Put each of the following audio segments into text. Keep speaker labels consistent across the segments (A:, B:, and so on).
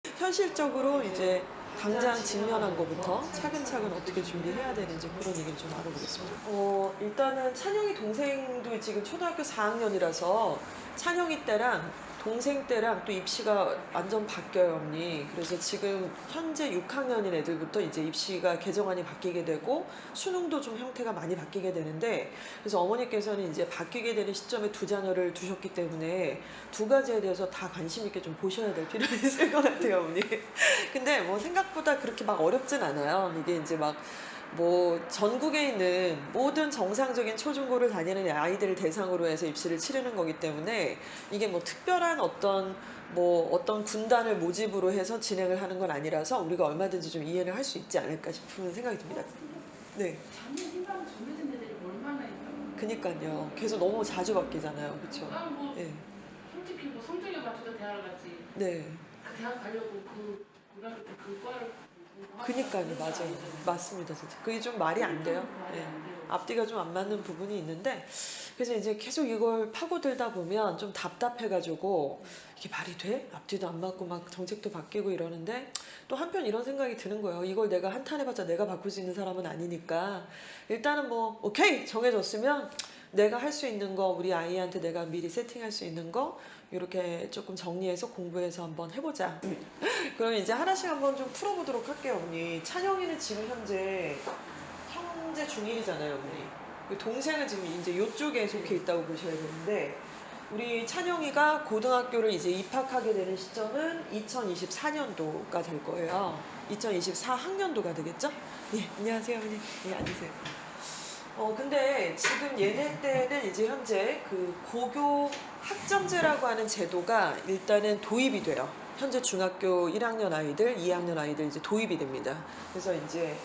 A: 현실적으로 이제 당장 직면한 것부터 차근차근 어떻게 준비해야 되는지 그런 얘기를 좀 알아보겠습니다. 일단은 찬영이 동생도 지금 초등학교 4학년이라서 찬영이 때랑 동생 때랑 또 입시가 완전 바뀌어요, 언니. 그래서 지금 현재 6학년인 애들부터 이제 입시가 개정안이 바뀌게 되고 수능도 좀 형태가 많이 바뀌게 되는데, 그래서 어머니께서는 이제 바뀌게 되는 시점에 두 자녀를 두셨기 때문에 두 가지에 대해서 다 관심 있게 좀 보셔야 될 필요가 있을 것 같아요, 어머니. 근데 뭐 생각보다 그렇게 막 어렵진 않아요. 이게 이제 막 뭐 전국에 있는 모든 정상적인 초중고를 다니는 아이들을 대상으로 해서 입시를 치르는 거기 때문에 이게 뭐 특별한 어떤 군단을 모집으로 해서 진행을 하는 건 아니라서 우리가 얼마든지 좀 이해를 할 수 있지 않을까 싶은 생각이 듭니다. 네.
B: 자녀 생각은 정해진 애들이 얼마나 있다고.
A: 그니까요. 계속 너무 자주 바뀌잖아요. 그쵸?
B: 나는 뭐
A: 네.
B: 솔직히 뭐 성적에 맞춰서 대학을 갔지.
A: 네.
B: 그 대학 가려고 그 고등학교 때 그 과를
A: 그니까요. 맞아요. 맞습니다. 진짜. 그게 좀 말이 안 돼요. 네. 앞뒤가 좀 안 맞는 부분이 있는데, 그래서 이제 계속 이걸 파고들다 보면 좀 답답해가지고 이게 말이 돼? 앞뒤도 안 맞고 막 정책도 바뀌고 이러는데, 또 한편 이런 생각이 드는 거예요. 이걸 내가 한탄해봤자 내가 바꿀 수 있는 사람은 아니니까 일단은 뭐 오케이 정해졌으면 내가 할 수 있는 거, 우리 아이한테 내가 미리 세팅할 수 있는 거 이렇게 조금 정리해서 공부해서 한번 해보자. 그럼 이제 하나씩 한번 좀 풀어보도록 할게요, 언니. 찬영이는 지금 현재 중1이잖아요, 언니. 그 동생은 지금 이제 이쪽에 속해 있다고 보셔야 되는데, 우리 찬영이가 고등학교를 이제 입학하게 되는 시점은 2024년도가 될 거예요. 2024학년도가 되겠죠? 예, 안녕하세요, 언니. 예, 앉으세요. 근데 지금 얘네 때는 이제 현재 그 고교 학점제라고 하는 제도가 일단은 도입이 돼요. 현재 중학교 1학년 아이들, 2학년 아이들 이제 도입이 됩니다. 그래서 이제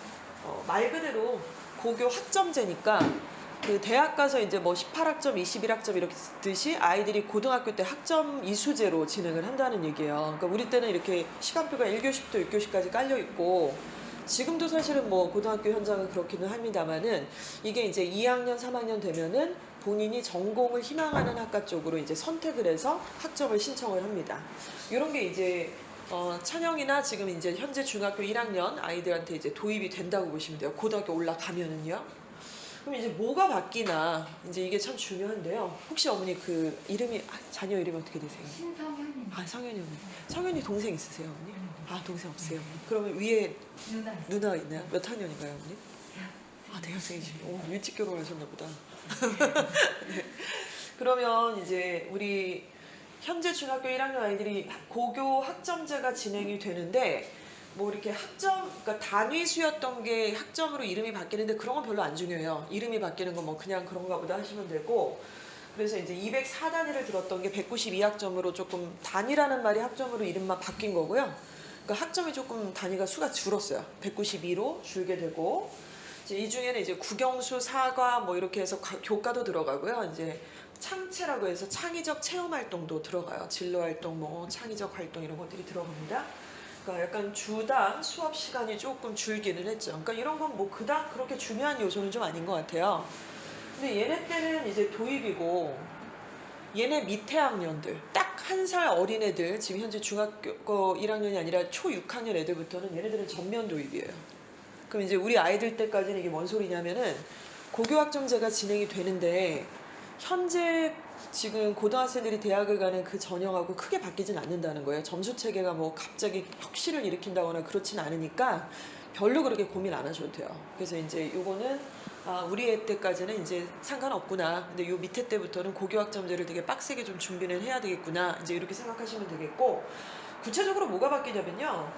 A: 말 그대로 고교 학점제니까 그 대학 가서 이제 뭐 18학점, 21학점 이렇게 듯이 아이들이 고등학교 때 학점 이수제로 진행을 한다는 얘기예요. 그러니까 우리 때는 이렇게 시간표가 1교시부터 6교시까지 깔려 있고, 지금도 사실은 뭐 고등학교 현장은 그렇기는 합니다만은 이게 이제 2학년, 3학년 되면은 본인이 전공을 희망하는 학과 쪽으로 이제 선택을 해서 학점을 신청을 합니다. 이런 게 이제 찬영이나 지금 이제 현재 중학교 1학년 아이들한테 이제 도입이 된다고 보시면 돼요. 고등학교 올라가면은요. 그럼 이제 뭐가 바뀌나, 이제 이게 참 중요한데요. 혹시 어머니 그 이름이 자녀 이름이 어떻게 되세요?
B: 신성현이.
A: 성현이 어머니. 성현이 동생 있으세요, 어머니? 동생 없어요. 그러면 위에 누나 있나요? 몇 학년인가요, 어머니? 대학생이시고. 오, 일찍 결혼하셨나 보다. 네. 그러면 이제 우리 현재 중학교 1학년 아이들이 고교 학점제가 진행이 되는데, 뭐 이렇게 그러니까 단위수였던 게 학점으로 이름이 바뀌는데 그런 건 별로 안 중요해요. 이름이 바뀌는 건 뭐 그냥 그런가 보다 하시면 되고, 그래서 이제 204단위를 들었던 게 192학점으로 조금 단위라는 말이 학점으로 이름만 바뀐 거고요. 그러니까 학점이 조금 단위가 수가 줄었어요. 192로 줄게 되고, 이제 이 중에는 이제 국영수, 사과 뭐 이렇게 해서 교과도 들어가고요. 이제 창체라고 해서 창의적 체험 활동도 들어가요. 진로 활동, 뭐 창의적 활동 이런 것들이 들어갑니다. 그러니까 약간 주당 수업 시간이 조금 줄기는 했죠. 그러니까 이런 건 뭐 그닥 그렇게 중요한 요소는 좀 아닌 것 같아요. 근데 얘네 때는 이제 도입이고, 얘네 밑에 학년들, 딱 한 살 어린 애들, 지금 현재 중학교 1학년이 아니라 초 6학년 애들부터는 얘네들은 전면 도입이에요. 그럼 이제 우리 아이들 때까지는 이게 뭔 소리냐면은 고교학점제가 진행이 되는데, 현재 지금 고등학생들이 대학을 가는 그 전형하고 크게 바뀌진 않는다는 거예요. 점수 체계가 뭐 갑자기 혁신을 일으킨다거나 그렇진 않으니까 별로 그렇게 고민 안 하셔도 돼요. 그래서 이제 요거는 우리 애 때까지는 이제 상관없구나. 근데 요 밑에 때부터는 고교학점제를 되게 빡세게 좀 준비는 해야 되겠구나. 이제 이렇게 생각하시면 되겠고, 구체적으로 뭐가 바뀌냐면요.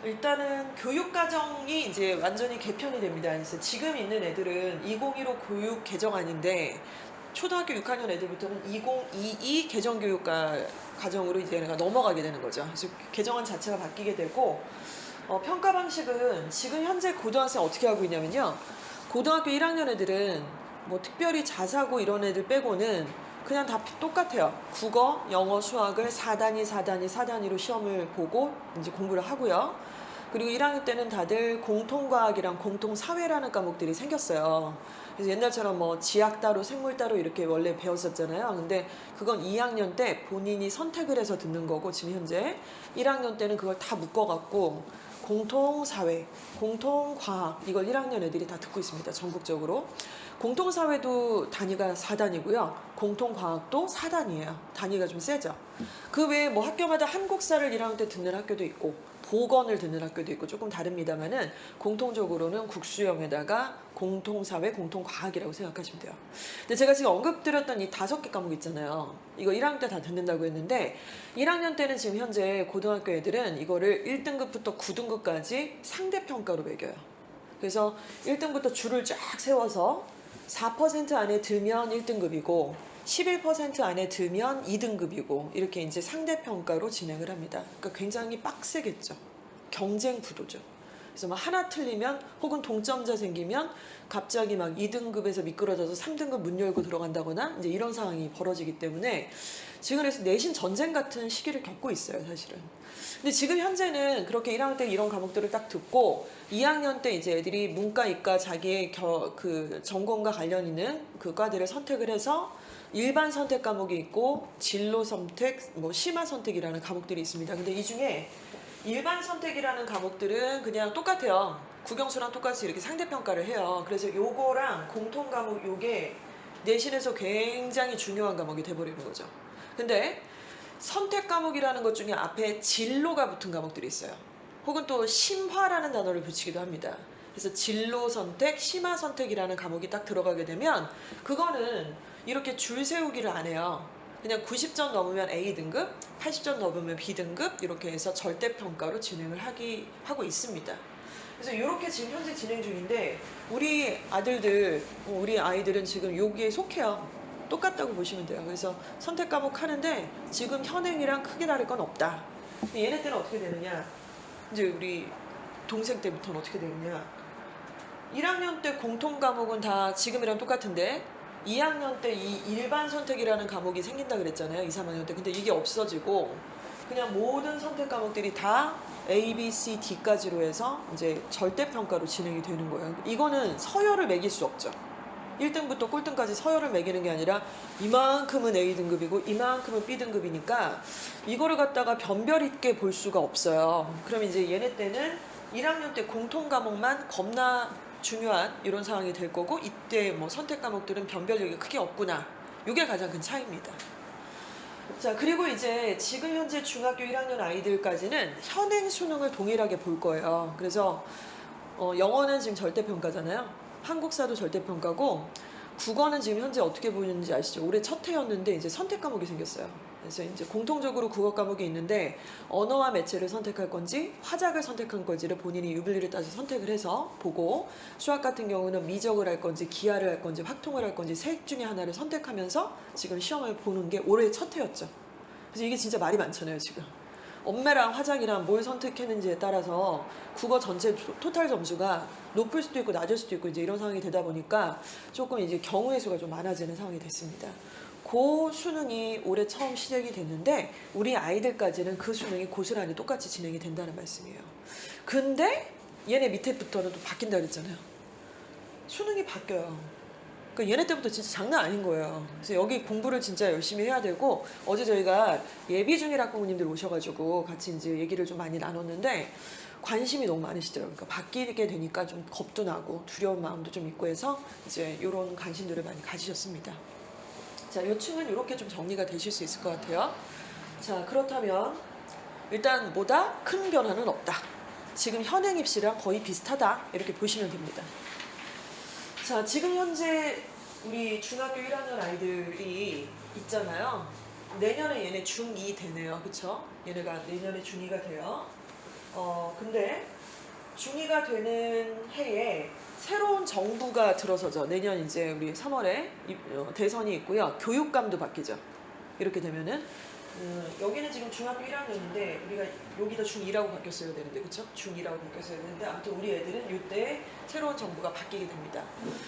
A: 일단은 교육과정이 이제 완전히 개편이 됩니다. 그래서 지금 있는 애들은 2015 교육 개정안인데, 초등학교 6학년 애들부터는 2022 개정교육과 과정으로 이제 얘네가 넘어가게 되는 거죠. 그래서 개정안 자체가 바뀌게 되고, 평가 방식은 지금 현재 고등학생 어떻게 하고 있냐면요. 고등학교 1학년 애들은 뭐 특별히 자사고 이런 애들 빼고는 그냥 다 똑같아요. 국어, 영어, 수학을 4단위로 시험을 보고 이제 공부를 하고요. 그리고 1학년 때는 다들 공통과학이랑 공통사회라는 과목들이 생겼어요. 그래서 옛날처럼 뭐 지학 따로 생물 따로 이렇게 원래 배웠었잖아요. 근데 그건 2학년 때 본인이 선택을 해서 듣는 거고 지금 현재 1학년 때는 그걸 다 묶어갖고 공통사회, 공통과학 이걸 1학년 애들이 다 듣고 있습니다. 전국적으로. 공통사회도 단위가 4단이고요. 공통과학도 4단이에요. 단위가 좀 세죠. 그 외에 뭐 학교마다 한국사를 1학년 때 듣는 학교도 있고 보건을 듣는 학교도 있고 조금 다릅니다만은 공통적으로는 국수형에다가 공통사회, 공통과학이라고 생각하시면 돼요. 근데 제가 지금 언급드렸던 이 5개 과목 있잖아요. 이거 1학년 때 다 듣는다고 했는데 1학년 때는 지금 현재 고등학교 애들은 이거를 1등급부터 9등급까지 상대평가로 매겨요. 그래서 1등부터 줄을 쫙 세워서 4% 안에 들면 1등급이고 11% 안에 들면 2등급이고 이렇게 이제 상대평가로 진행을 합니다. 그러니까 굉장히 빡세겠죠. 경쟁 구도죠. 그래서 막 하나 틀리면 혹은 동점자 생기면 갑자기 막 2등급에서 미끄러져서 3등급 문 열고 들어간다거나 이제 이런 상황이 벌어지기 때문에 지금 그래서 내신 전쟁 같은 시기를 겪고 있어요, 사실은. 근데 지금 현재는 그렇게 1학년 때 이런 과목들을 딱 듣고 2학년 때 이제 애들이 문과, 이과 자기의 그 전공과 관련 있는 그 과들을 선택을 해서 일반 선택 과목이 있고 진로 선택, 뭐 심화 선택이라는 과목들이 있습니다. 근데 이 중에 일반 선택이라는 과목들은 그냥 똑같아요. 국영수랑 똑같이 이렇게 상대평가를 해요. 그래서 요거랑 공통 과목 요게 내신에서 굉장히 중요한 과목이 돼버리는 거죠. 근데 선택 과목이라는 것 중에 앞에 진로가 붙은 과목들이 있어요. 혹은 또 심화라는 단어를 붙이기도 합니다. 그래서 진로 선택, 심화 선택이라는 과목이 딱 들어가게 되면 그거는 이렇게 줄 세우기를 안 해요. 그냥 90점 넘으면 A등급, 80점 넘으면 B등급 이렇게 해서 절대평가로 진행을 하고 있습니다. 그래서 이렇게 지금 현재 진행 중인데 우리 아이들은 지금 여기에 속해요. 똑같다고 보시면 돼요. 그래서 선택 과목 하는데 지금 현행이랑 크게 다를 건 없다. 근데 얘네 때는 어떻게 되느냐? 이제 우리 동생 때부터는 어떻게 되느냐? 1학년 때 공통 과목은 다 지금이랑 똑같은데 2학년 때 이 일반 선택이라는 과목이 생긴다 그랬잖아요. 2, 3학년 때. 근데 이게 없어지고 그냥 모든 선택 과목들이 다 A, B, C, D까지로 해서 이제 절대평가로 진행이 되는 거예요. 이거는 서열을 매길 수 없죠. 1등부터 꼴등까지 서열을 매기는 게 아니라 이만큼은 A등급이고 이만큼은 B등급이니까 이거를 갖다가 변별 있게 볼 수가 없어요. 그럼 이제 얘네 때는 1학년 때 공통 과목만 겁나 중요한 이런 상황이 될 거고 이때 뭐 선택 과목들은 변별력이 크게 없구나. 이게 가장 큰 차이입니다. 자, 그리고 이제 지금 현재 중학교 1학년 아이들까지는 현행 수능을 동일하게 볼 거예요. 그래서 영어는 지금 절대평가잖아요. 한국사도 절대평가고 국어는 지금 현재 어떻게 보이는지 아시죠? 올해 첫 해였는데 이제 선택 과목이 생겼어요. 그래서 이제 공통적으로 국어 과목이 있는데 언어와 매체를 선택할 건지 화작을 선택한 건지를 본인이 유불리를 따서 선택을 해서 보고 수학 같은 경우는 미적을 할 건지 기하를 할 건지 확통을 할 건지 셋 중에 하나를 선택하면서 지금 시험을 보는 게 올해 첫 해였죠. 그래서 이게 진짜 말이 많잖아요, 지금. 엄매랑 화작이랑 뭘 선택했는지에 따라서 국어 전체 토탈 점수가 높을 수도 있고 낮을 수도 있고 이제 이런 상황이 되다 보니까 조금 이제 경우의 수가 좀 많아지는 상황이 됐습니다. 그 수능이 올해 처음 시작이 됐는데 우리 아이들까지는 그 수능이 고스란히 똑같이 진행이 된다는 말씀이에요. 근데 얘네 밑에부터는 또 바뀐다 그랬잖아요. 수능이 바뀌어요. 그러니까 얘네 때부터 진짜 장난 아닌 거예요. 그래서 여기 공부를 진짜 열심히 해야 되고 어제 저희가 예비 중일 학부모님들 오셔가지고 같이 이제 얘기를 좀 많이 나눴는데 관심이 너무 많으시더라고요. 그러니까 바뀌게 되니까 좀 겁도 나고 두려운 마음도 좀 있고 해서 이제 이런 관심들을 많이 가지셨습니다. 자, 요 층은 이렇게 좀 정리가 되실 수 있을 것 같아요. 자, 그렇다면 일단 뭐다? 큰 변화는 없다. 지금 현행 입시랑 거의 비슷하다. 이렇게 보시면 됩니다. 자, 지금 현재 우리 중학교 1학년 아이들이 있잖아요. 내년에 얘네 중2 되네요. 그쵸? 얘네가 내년에 중2가 돼요. 근데 중2가 되는 해에 새로운 정부가 들어서죠. 내년 이제 우리 3월에 대선이 있고요. 교육감도 바뀌죠. 이렇게 되면은 여기는 지금 중학교 1학년인데 우리가 여기다 중2라고 바뀌었어야 되는데 그쵸? 중2라고 바뀌었어야 되는데 아무튼 우리 애들은 이때 새로운 정부가 바뀌게 됩니다.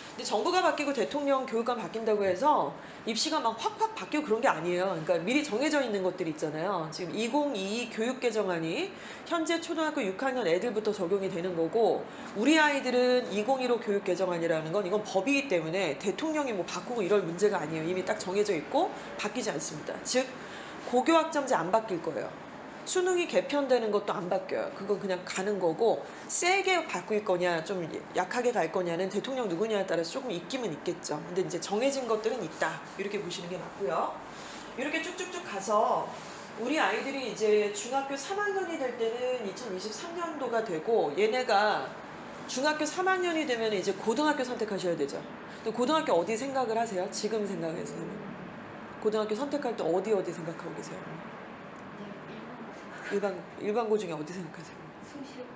A: 근데 정부가 바뀌고 대통령 교육감 바뀐다고 해서 입시가 막 확확 바뀌고 그런 게 아니에요. 그러니까 미리 정해져 있는 것들이 있잖아요. 지금 2022 교육개정안이 현재 초등학교 6학년 애들부터 적용이 되는 거고 우리 아이들은 2015 교육개정안이라는 건 이건 법이기 때문에 대통령이 뭐 바꾸고 이럴 문제가 아니에요. 이미 딱 정해져 있고 바뀌지 않습니다. 즉 고교학점제 안 바뀔 거예요. 수능이 개편되는 것도 안 바뀌어요. 그건 그냥 가는 거고 세게 바꿀 거냐 좀 약하게 갈 거냐는 대통령 누구냐에 따라서 조금 있기는 있겠죠. 근데 이제 정해진 것들은 있다. 이렇게 보시는 게 맞고요. 이렇게 쭉쭉쭉 가서 우리 아이들이 이제 중학교 3학년이 될 때는 2023년도가 되고 얘네가 중학교 3학년이 되면 이제 고등학교 선택하셔야 되죠. 근데 고등학교 어디 생각을 하세요? 지금 생각해서는. 고등학교 선택할 때 어디 생각하고 계세요? 일반고 중에 어디 생각하세요?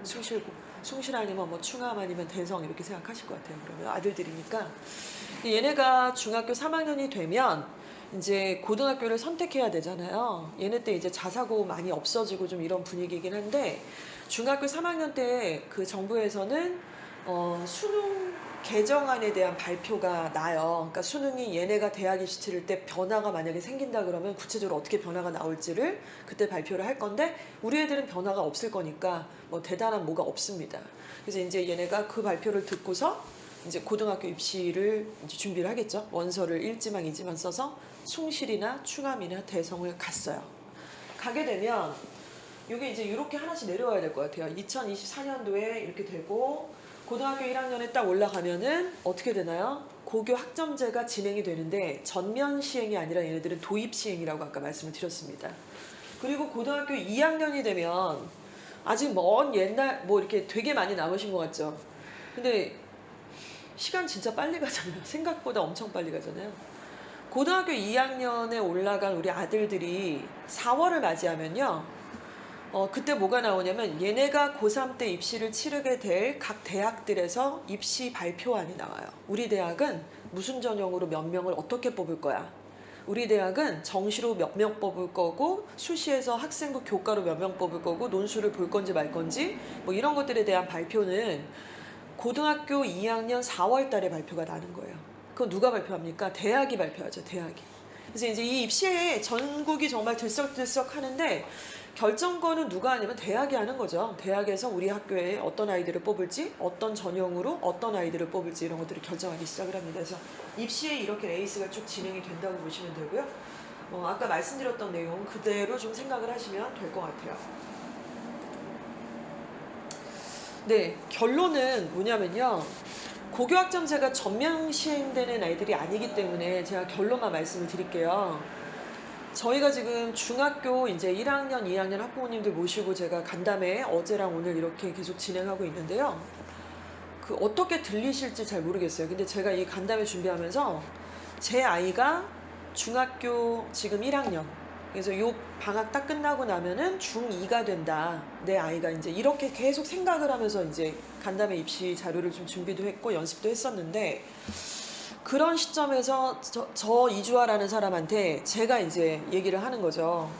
A: 숭실고. 숭실 아니면 뭐 충암 아니면 대성 이렇게 생각하실 것 같아요. 그러면 아들들이니까. 얘네가 중학교 3학년이 되면 이제 고등학교를 선택해야 되잖아요. 얘네 때 이제 자사고 많이 없어지고 좀 이런 분위기이긴 한데 중학교 3학년 때 그 정부에서는 수능 개정안에 대한 발표가 나요. 그러니까 수능이 얘네가 대학 입시 치를 때 변화가 만약에 생긴다 그러면 구체적으로 어떻게 변화가 나올지를 그때 발표를 할 건데 우리 애들은 변화가 없을 거니까 뭐 대단한 뭐가 없습니다. 그래서 이제 얘네가 그 발표를 듣고서 이제 고등학교 입시를 이제 준비를 하겠죠. 원서를 1지망, 2지망 써서 숭실이나 충암이나 대성을 갔어요. 가게 되면 이게 이제 이렇게 하나씩 내려와야 될 것 같아요. 2024년도에 이렇게 되고 고등학교 1학년에 딱 올라가면은 어떻게 되나요? 고교 학점제가 진행이 되는데 전면 시행이 아니라 얘네들은 도입 시행이라고 아까 말씀을 드렸습니다. 그리고 고등학교 2학년이 되면 아직 먼 옛날 뭐 이렇게 되게 많이 남으신 것 같죠? 근데 시간 진짜 빨리 가잖아요. 생각보다 엄청 빨리 가잖아요. 고등학교 2학년에 올라간 우리 아들들이 4월을 맞이하면요. 그때 뭐가 나오냐면 얘네가 고3 때 입시를 치르게 될 각 대학들에서 입시 발표안이 나와요. 우리 대학은 무슨 전형으로 몇 명을 어떻게 뽑을 거야. 우리 대학은 정시로 몇 명 뽑을 거고 수시에서 학생부 교과로 몇 명 뽑을 거고 논술을 볼 건지 말 건지 뭐 이런 것들에 대한 발표는 고등학교 2학년 4월 달에 발표가 나는 거예요. 그건 누가 발표합니까? 대학이 발표하죠. 대학이. 그래서 이제 이 입시에 전국이 정말 들썩들썩 하는데 결정권은 누가 하냐면 대학이 하는 거죠. 대학에서 우리 학교에 어떤 아이들을 뽑을지, 어떤 전형으로 어떤 아이들을 뽑을지 이런 것들을 결정하기 시작을 합니다. 그래서 입시에 이렇게 레이스가 쭉 진행이 된다고 보시면 되고요. 아까 말씀드렸던 내용 그대로 좀 생각을 하시면 될 것 같아요. 네, 결론은 뭐냐면요. 고교학점제가 전면 시행되는 아이들이 아니기 때문에 제가 결론만 말씀을 드릴게요. 저희가 지금 중학교 이제 1학년, 2학년 학부모님들 모시고 제가 간담회 어제랑 오늘 이렇게 계속 진행하고 있는데요. 그 어떻게 들리실지 잘 모르겠어요. 근데 제가 이 간담회 준비하면서 제 아이가 중학교 지금 1학년. 그래서 요 방학 딱 끝나고 나면은 중2가 된다. 내 아이가 이제 이렇게 계속 생각을 하면서 이제 간담회 입시 자료를 좀 준비도 했고 연습도 했었는데 그런 시점에서 저 이주아라는 사람한테 제가 이제 얘기를 하는 거죠.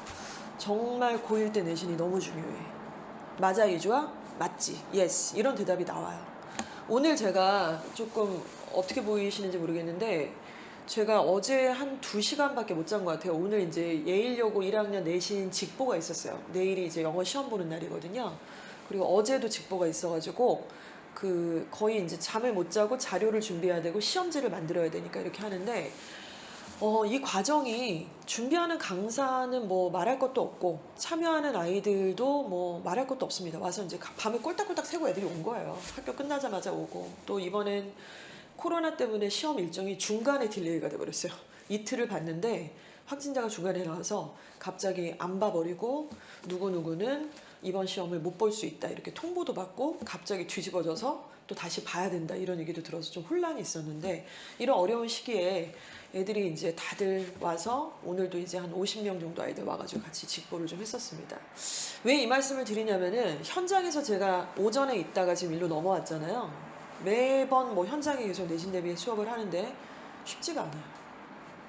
A: 정말 고1 때 내신이 너무 중요해. 맞아 이주아? 맞지. 예스. 이런 대답이 나와요. 오늘 제가 조금 어떻게 보이시는지 모르겠는데 제가 어제 한 2시간밖에 못 잔 것 같아요. 오늘 이제 예일여고 1학년 내신 직보가 있었어요. 내일이 이제 영어 시험 보는 날이거든요. 그리고 어제도 직보가 있어가지고 거의 이제 잠을 못 자고 자료를 준비해야 되고 시험지를 만들어야 되니까 이렇게 하는데 이 과정이 준비하는 강사는 뭐 말할 것도 없고 참여하는 아이들도 뭐 말할 것도 없습니다. 와서 이제 밤에 꼴딱꼴딱 새고 애들이 온 거예요. 학교 끝나자마자 오고 또 이번엔 코로나 때문에 시험 일정이 중간에 딜레이가 돼버렸어요. 이틀을 봤는데 확진자가 중간에 나와서 갑자기 안 봐버리고 누구누구는 이번 시험을 못 볼 수 있다 이렇게 통보도 받고 갑자기 뒤집어져서 또 다시 봐야 된다 이런 얘기도 들어서 좀 혼란이 있었는데 이런 어려운 시기에 애들이 이제 다들 와서 오늘도 이제 한 50명 정도 아이들 와가지고 같이 직보를 좀 했었습니다. 왜 이 말씀을 드리냐면은 현장에서 제가 오전에 있다가 지금 일로 넘어왔잖아요. 매번 뭐 현장에 계속 내신 대비 수업을 하는데 쉽지가 않아요.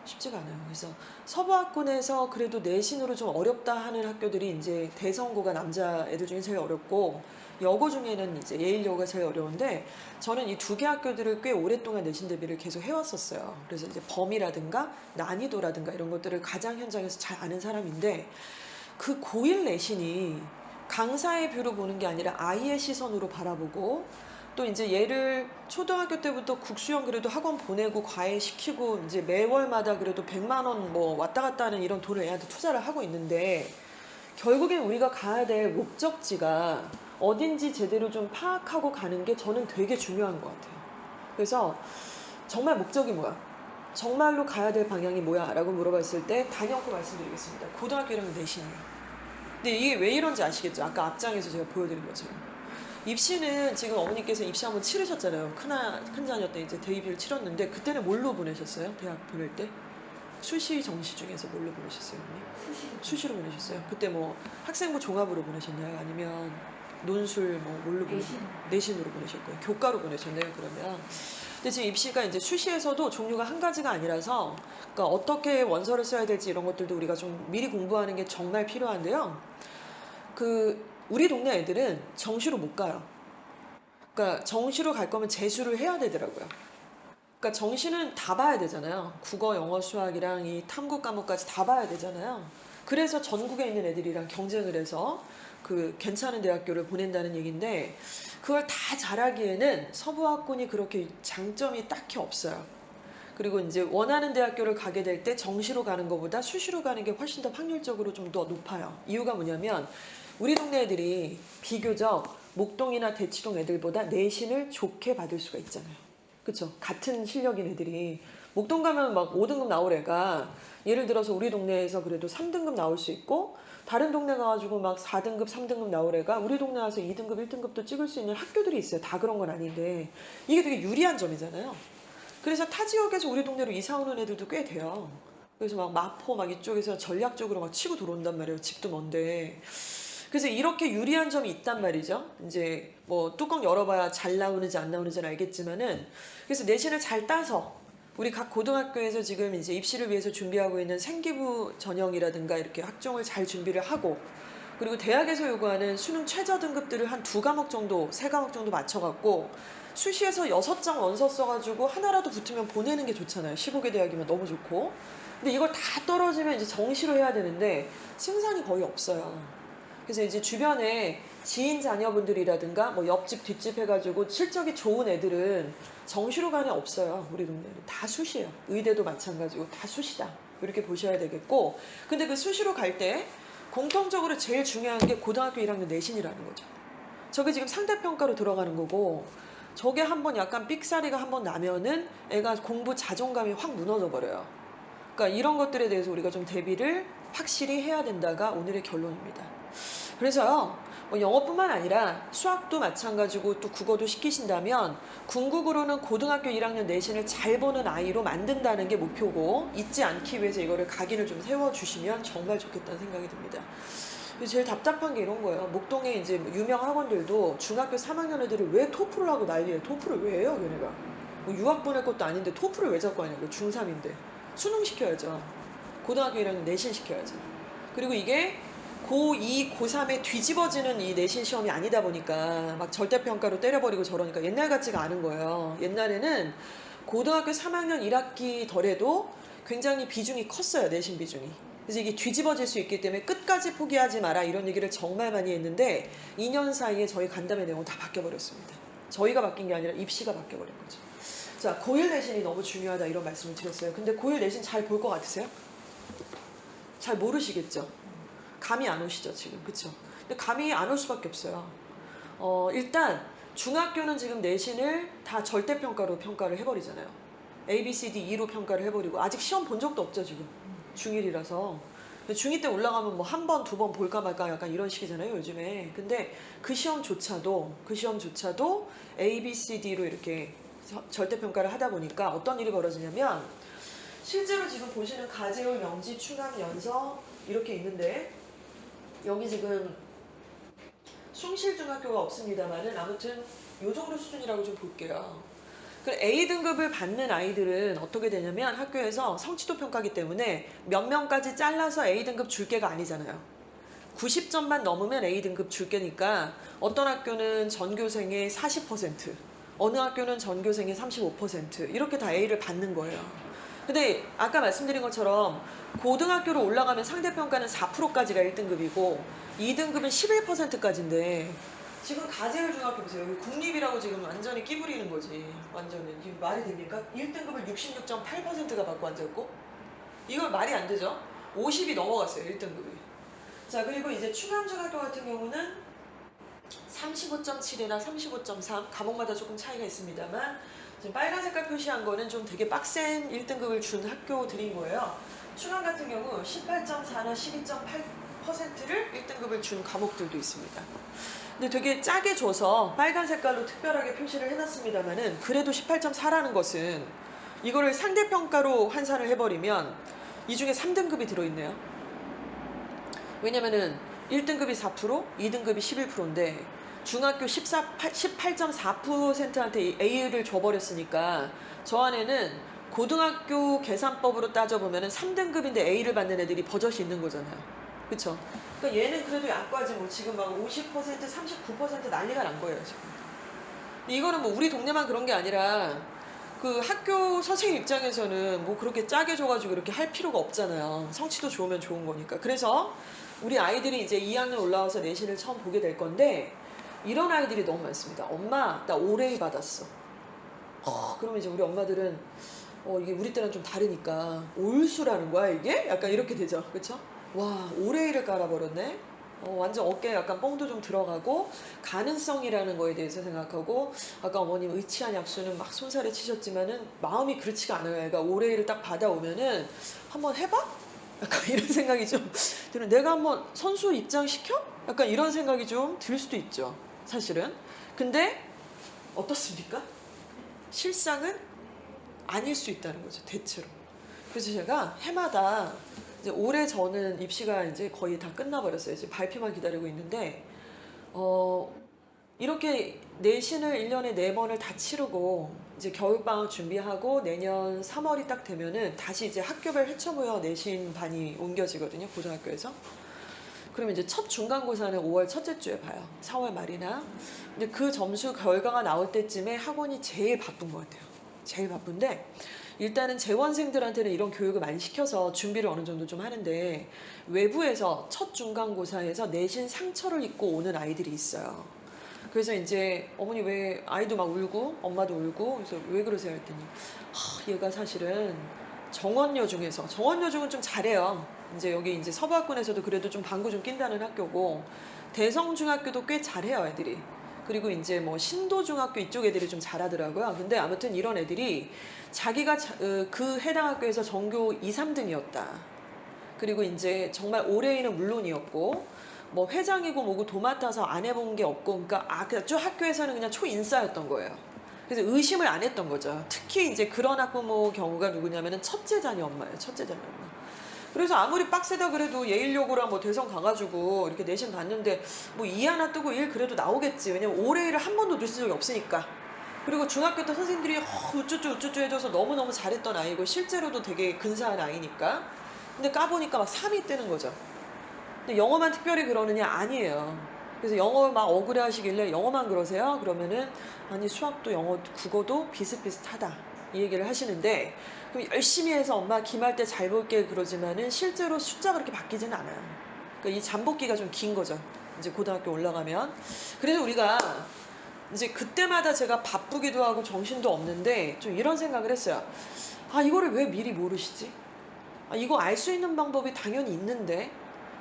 A: 쉽지가 않아요. 그래서 서부학군에서 그래도 내신으로 좀 어렵다 하는 학교들이 이제 대성고가 남자 애들 중에 제일 어렵고 여고 중에는 이제 예일여고가 제일 어려운데 저는 이 두 개 학교들을 꽤 오랫동안 내신 대비를 계속 해왔었어요. 그래서 이제 범위라든가 난이도라든가 이런 것들을 가장 현장에서 잘 아는 사람인데 그 고1 내신이 강사의 뷰로 보는 게 아니라 아이의 시선으로 바라보고 또 이제 얘를 초등학교 때부터 국수형 그래도 학원 보내고 과외 시키고 이제 매월마다 그래도 100만 원 뭐 왔다 갔다 하는 이런 돈을 애한테 투자를 하고 있는데 결국엔 우리가 가야 될 목적지가 어딘지 제대로 좀 파악하고 가는 게 저는 되게 중요한 것 같아요. 그래서 정말 목적이 뭐야? 정말로 가야 될 방향이 뭐야? 라고 물어봤을 때 단연코 말씀드리겠습니다. 고등학교 1학년 내신이에요. 근데 이게 왜 이런지 아시겠죠? 아까 앞장에서 제가 보여드린 것처럼. 입시는 지금 어머니께서 입시 한번 치르셨잖아요. 큰 자녀 때 이제 대입을 치렀는데 그때는 뭘로 보내셨어요? 대학 보낼 때? 수시 정시 중에서 뭘로 보내셨어요, 언니? 수시로 보내셨어요. 그때 뭐 학생부 종합으로 보내셨나요? 아니면 논술 뭐 뭘로 내신으로 보내셨고요. 교과로 보내셨네요, 그러면. 근데 지금 입시가 이제 수시에서도 종류가 한 가지가 아니라서 그러니까 어떻게 원서를 써야 될지 이런 것들도 우리가 좀 미리 공부하는 게 정말 필요한데요. 우리 동네 애들은 정시로 못 가요. 그러니까 정시로 갈 거면 재수를 해야 되더라고요. 그러니까 정시는 다 봐야 되잖아요. 국어, 영어, 수학이랑 이 탐구 과목까지 다 봐야 되잖아요. 그래서 전국에 있는 애들이랑 경쟁을 해서 그 괜찮은 대학교를 보낸다는 얘기인데 그걸 다 잘하기에는 서부학군이 그렇게 장점이 딱히 없어요. 그리고 이제 원하는 대학교를 가게 될 때 정시로 가는 것보다 수시로 가는 게 훨씬 더 확률적으로 좀 더 높아요. 이유가 뭐냐면 우리 동네 애들이 비교적 목동이나 대치동 애들보다 내신을 좋게 받을 수가 있잖아요. 그렇죠? 같은 실력인 애들이 목동 가면 막 5등급 나올 애가 예를 들어서 우리 동네에서 그래도 3등급 나올 수 있고 다른 동네 가가지고 막 4등급, 3등급 나올 애가 우리 동네 와서 2등급, 1등급도 찍을 수 있는 학교들이 있어요. 다 그런 건 아닌데 이게 되게 유리한 점이잖아요. 그래서 타 지역에서 우리 동네로 이사 오는 애들도 꽤 돼요. 그래서 막 마포 막 이쪽에서 전략적으로 막 치고 들어온단 말이에요. 집도 먼데. 그래서 이렇게 유리한 점이 있단 말이죠. 이제 뭐 뚜껑 열어봐야 잘 나오는지 안 나오는지는 알겠지만은 그래서 내신을 잘 따서 우리 각 고등학교에서 지금 이제 입시를 위해서 준비하고 있는 생기부 전형이라든가 이렇게 학종을 잘 준비를 하고 그리고 대학에서 요구하는 수능 최저 등급들을 한 2과목 정도, 3과목 정도 맞춰갖고 수시에서 6장 원서 써가지고 하나라도 붙으면 보내는 게 좋잖아요. 15개 대학이면 너무 좋고. 근데 이걸 다 떨어지면 이제 정시로 해야 되는데 승산이 거의 없어요. 그래서 이제 주변에 지인 자녀분들이라든가 뭐 옆집 뒷집 해가지고 실적이 좋은 애들은 정시로 가는 애 없어요. 우리 동네는 다 수시예요. 의대도 마찬가지고 다 수시다. 이렇게 보셔야 되겠고 근데 그 수시로 갈 때 공통적으로 제일 중요한 게 고등학교 1학년 내신이라는 거죠. 저게 지금 상대평가로 들어가는 거고 저게 한번 약간 삑사리가 한번 나면은 애가 공부 자존감이 확 무너져 버려요. 그러니까 이런 것들에 대해서 우리가 좀 대비를 확실히 해야 된다가 오늘의 결론입니다. 그래서요, 뭐 영어뿐만 아니라 수학도 마찬가지고 또 국어도 시키신다면 궁극으로는 고등학교 1학년 내신을 잘 보는 아이로 만든다는 게 목표고 잊지 않기 위해서 이거를 각인을 좀 세워주시면 정말 좋겠다는 생각이 듭니다. 제일 답답한 게 이런 거예요. 목동에 이제 유명 학원들도 중학교 3학년 애들이 왜 토플을 하고 난리예요. 토플을 왜 해요, 걔네가? 뭐 유학 보낼 것도 아닌데 토플을 왜 자꾸 하냐고. 중3인데. 수능 시켜야죠. 고등학교 1학년 내신 시켜야죠. 그리고 이게 고2, 고3에 뒤집어지는 이 내신 시험이 아니다 보니까 막 절대평가로 때려버리고 저러니까 옛날 같지가 않은 거예요. 옛날에는 고등학교 3학년 1학기더라도 굉장히 비중이 컸어요. 내신 비중이. 그래서 이게 뒤집어질 수 있기 때문에 끝까지 포기하지 마라 이런 얘기를 정말 많이 했는데 2년 사이에 저희 간담회 내용은 다 바뀌어버렸습니다. 저희가 바뀐 게 아니라 입시가 바뀌어버린 거죠. 자, 고1 내신이 너무 중요하다 이런 말씀을 드렸어요. 근데 고1 내신 잘 볼 것 같으세요? 잘 모르시겠죠? 감이 안 오시죠 지금, 그쵸? 근데 감이 안 올 수밖에 없어요. 일단 중학교는 지금 내신을 다 절대평가로 평가를 해버리잖아요. A, B, C, D, E로 평가를 해버리고 아직 시험 본 적도 없죠 지금. 중1이라서. 중2 때 올라가면 뭐 한 번, 두 번 볼까 말까 약간 이런 식이잖아요 요즘에. 근데 그 시험조차도 A, B, C, D로 이렇게 절대평가를 하다 보니까 어떤 일이 벌어지냐면 실제로 지금 보시는 가제울, 명지, 충암, 연서 이렇게 있는데 여기 지금 숭실중학교가 없습니다만은 아무튼 요 정도 수준이라고 좀 볼게요. 그 A등급을 받는 아이들은 어떻게 되냐면 학교에서 성취도 평가기 때문에 몇 명까지 잘라서 A등급 줄게가 아니잖아요. 90점만 넘으면 A등급 줄게니까 어떤 학교는 전교생의 40%, 어느 학교는 전교생의 35% 이렇게 다 A를 받는 거예요. 근데 아까 말씀드린 것처럼 고등학교로 올라가면 상대평가는 4%까지가 1등급이고 2등급은 11%까지인데 지금 가재열 중학교 보세요. 여기 국립이라고 지금 완전히 끼부리는 거지. 완전히. 이게 말이 됩니까? 1등급을 66.8%가 받고 앉았고 이건 말이 안 되죠. 50이 넘어갔어요. 1등급이. 자, 그리고 이제 충암중학교 같은 경우는 35.7이나 35.3 과목마다 조금 차이가 있습니다만 지금 빨간 색깔 표시한 거는 좀 되게 빡센 1등급을 준 학교들인 거예요. 충암 같은 경우 18.4나 12.8%를 1등급을 준 과목들도 있습니다. 근데 되게 짜게 줘서 빨간 색깔로 특별하게 표시를 해놨습니다만은 그래도 18.4라는 것은 이거를 상대평가로 환산을 해버리면 이 중에 3등급이 들어있네요. 왜냐면은 1등급이 4%, 2등급이 11%인데 중학교 18.4%한테 A를 줘버렸으니까 저 안에는 고등학교 계산법으로 따져보면 3등급인데 A를 받는 애들이 버젓이 있는 거잖아요. 그쵸? 그러니까 얘는 그래도 약과지 뭐 지금 막 50%, 39% 난리가 난 거예요 지금. 근데 이거는 뭐 우리 동네만 그런 게 아니라 그 학교 선생님 입장에서는 뭐 그렇게 짜게 줘가지고 이렇게 할 필요가 없잖아요. 성취도 좋으면 좋은 거니까. 그래서 우리 아이들이 이제 2학년 올라와서 내신을 처음 보게 될 건데 이런 아이들이 너무 많습니다. 엄마 나 올A 받았어. 그러면 이제 우리 엄마들은 이게 우리 때랑 좀 다르니까 올수라는 거야 이게? 약간 이렇게 되죠. 그쵸? 와 올A를 깔아버렸네. 완전 어깨에 약간 뻥도 좀 들어가고 가능성이라는 거에 대해서 생각하고 아까 어머님 의치한 약수는 막 손살에 치셨지만은 마음이 그렇지가 않아요. 그러니까 올해를 딱 받아오면은 한번 해봐? 약간 이런 생각이 좀 들은. 내가 한번 선수 입장시켜? 약간 이런 생각이 좀 들 수도 있죠. 사실은. 근데 어떻습니까? 실상은 아닐 수 있다는 거죠. 대체로. 그래서 제가 해마다 이제 올해 저는 입시가 이제 거의 다 끝나버렸어요. 지금 발표만 기다리고 있는데, 이렇게 내신을 1년에 4번을 다 치르고, 이제 겨울방학 준비하고 내년 3월이 딱 되면은 다시 이제 학교별 회초모여 내신 반이 옮겨지거든요. 고등학교에서. 그러면 이제 첫 중간고사는 5월 첫째 주에 봐요. 4월 말이나. 근데 그 점수 결과가 나올 때쯤에 학원이 제일 바쁜 것 같아요. 제일 바쁜데, 일단은 재원생들한테는 이런 교육을 많이 시켜서 준비를 어느 정도 좀 하는데 외부에서 첫 중간고사에서 내신 상처를 입고 오는 아이들이 있어요. 그래서 이제 어머니 왜 아이도 막 울고 엄마도 울고 그래서 왜 그러세요 했더니 얘가 사실은 정원여 중에서 정원여 중은 좀 잘해요. 이제 여기 이제 서부학군에서도 그래도 좀 방구 좀 낀다는 학교고 대성중학교도 꽤 잘해요 애들이. 그리고 이제 뭐 신도중학교 이쪽 애들이 좀 잘하더라고요. 근데 아무튼 이런 애들이 자기가 그 해당 학교에서 전교 2, 3등이었다. 그리고 이제 정말 올해에는 물론이었고 뭐 회장이고 뭐고 도맡아서 안 해본 게 없고 그러니까 그냥 쭉 학교에서는 그냥 초인싸였던 거예요. 그래서 의심을 안 했던 거죠. 특히 이제 그런 학부모 경우가 누구냐면은 첫째 자녀 엄마예요. 첫째 자녀 엄마. 그래서 아무리 빡세다 그래도 예일여고랑 뭐 대성 가가지고 이렇게 내신 봤는데 뭐 2 하나 뜨고 1 그래도 나오겠지. 왜냐면 올해를 한 번도 넣을 적이 없으니까. 그리고 중학교 때 선생님들이 우쭈쭈 해줘서 너무너무 잘했던 아이고 실제로도 되게 근사한 아이니까. 근데 까보니까 막 3이 뜨는 거죠. 근데 영어만 특별히 그러느냐? 아니에요. 그래서 영어 막 억울해 하시길래 영어만 그러세요? 그러면은 아니 수학도 영어 국어도 비슷비슷하다 이 얘기를 하시는데 그럼 열심히 해서 엄마 기말 때 잘 볼게 그러지만은 실제로 숫자가 그렇게 바뀌지는 않아요. 그러니까 이 잠복기가 좀 긴 거죠. 이제 고등학교 올라가면. 그래서 우리가 이제 그때마다 제가 바쁘기도 하고 정신도 없는데 좀 이런 생각을 했어요. 이거를 왜 미리 모르시지? 이거 알 수 있는 방법이 당연히 있는데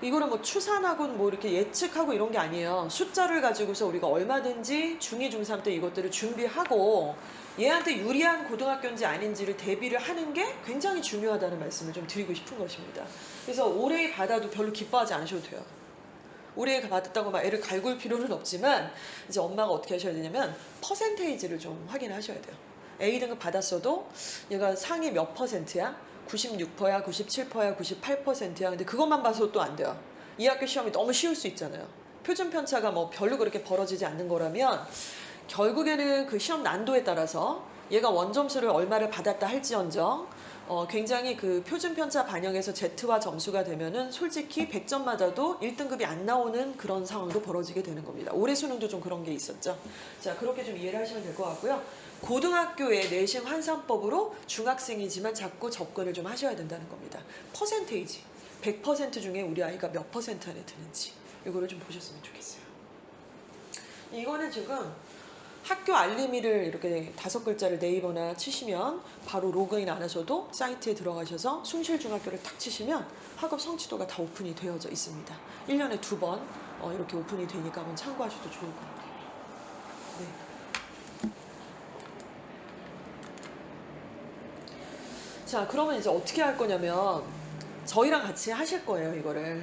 A: 이거를 뭐 추산하고 뭐 이렇게 예측하고 이런 게 아니에요. 숫자를 가지고서 우리가 얼마든지 중2, 중3 때 이것들을 준비하고 얘한테 유리한 고등학교인지 아닌지를 대비를 하는 게 굉장히 중요하다는 말씀을 좀 드리고 싶은 것입니다. 그래서 올해 받아도 별로 기뻐하지 않으셔도 돼요. 올해 받았다고 막 애를 갈굴 필요는 없지만 이제 엄마가 어떻게 하셔야 되냐면 퍼센테이지를 좀 확인하셔야 돼요. A등급 받았어도 얘가 상위 몇 퍼센트야? 96%야, 97%야, 98%야. 근데 그것만 봐서 또 안 돼요. 이 학교 시험이 너무 쉬울 수 있잖아요. 표준 편차가 뭐 별로 그렇게 벌어지지 않는 거라면 결국에는 그 시험 난도에 따라서 얘가 원점수를 얼마를 받았다 할지언정 굉장히 그 표준 편차 반영에서 Z와 점수가 되면은 솔직히 100점 맞아도 1등급이 안 나오는 그런 상황도 벌어지게 되는 겁니다. 올해 수능도 좀 그런 게 있었죠. 자, 그렇게 좀 이해를 하시면 될 것 같고요. 고등학교의 내신 환산법으로 중학생이지만 자꾸 접근을 좀 하셔야 된다는 겁니다. 퍼센테이지, 100% 중에 우리 아이가 몇 퍼센트 안에 드는지 이거를 좀 보셨으면 좋겠어요. 이거는 지금 학교 알림이를 이렇게 5글자를 네이버나 치시면 바로 로그인 안 하셔도 사이트에 들어가셔서 숭실중학교를 탁 치시면 학업 성취도가 다 오픈이 되어져 있습니다. 1년에 2번 이렇게 오픈이 되니까 한번 참고하셔도 좋을 것 같아요. 네. 자, 그러면 이제 어떻게 할 거냐면 저희랑 같이 하실 거예요, 이거를.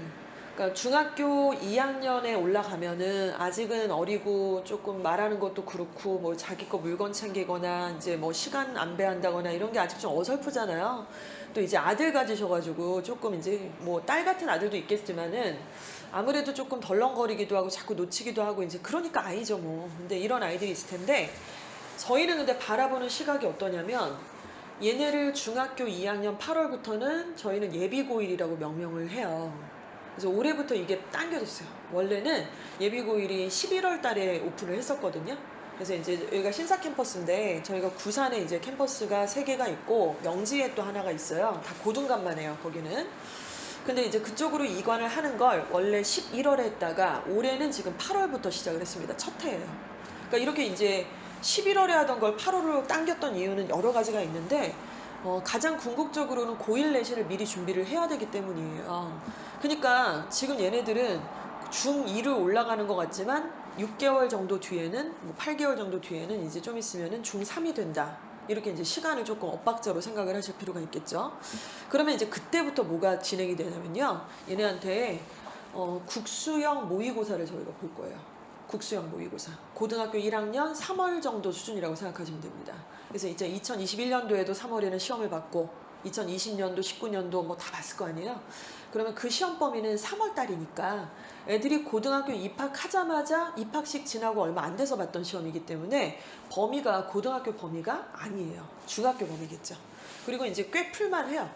A: 그러니까 중학교 2학년에 올라가면은 아직은 어리고 조금 말하는 것도 그렇고 뭐 자기 거 물건 챙기거나 이제 뭐 시간 안배한다거나 이런 게 아직 좀 어설프잖아요. 또 이제 아들 가지셔가지고 조금 이제 뭐 딸 같은 아들도 있겠지만은 아무래도 조금 덜렁거리기도 하고 자꾸 놓치기도 하고 이제 그러니까 아이죠 뭐. 근데 이런 아이들이 있을 텐데 저희는 근데 바라보는 시각이 어떠냐면 얘네를 중학교 2학년 8월부터는 저희는 예비고1이라고 명명을 해요. 그래서 올해부터 이게 당겨졌어요. 원래는 예비고1이 11월 달에 오픈을 했었거든요. 그래서 이제 여기가 신사 캠퍼스인데 저희가 구산에 이제 캠퍼스가 3개가 있고 영지에 또 하나가 있어요. 다 고등감만 해요, 거기는. 근데 이제 그쪽으로 이관을 하는 걸 원래 11월에 했다가 올해는 지금 8월부터 시작을 했습니다. 첫 해예요. 그러니까 이렇게 이제 11월에 하던 걸 8월로 당겼던 이유는 여러 가지가 있는데 가장 궁극적으로는 고1 내신을 미리 준비를 해야 되기 때문이에요. 그러니까 지금 얘네들은 중2로 올라가는 것 같지만 6개월 정도 뒤에는 뭐 8개월 정도 뒤에는 이제 좀 있으면은 중3이 된다. 이렇게 이제 시간을 조금 엇박자로 생각을 하실 필요가 있겠죠. 그러면 이제 그때부터 뭐가 진행이 되냐면요. 얘네한테 국수형 모의고사를 저희가 볼 거예요. 국수형 모의고사. 고등학교 1학년 3월 정도 수준이라고 생각하시면 됩니다. 그래서 이제 2021년도에도 3월에는 시험을 받고 2020년도, 19년도 뭐 다 봤을 거 아니에요. 그러면 그 시험 범위는 3월 달이니까 애들이 고등학교 입학하자마자 입학식 지나고 얼마 안 돼서 봤던 시험이기 때문에 범위가 고등학교 범위가 아니에요. 중학교 범위겠죠. 그리고 이제 꽤 풀만해요.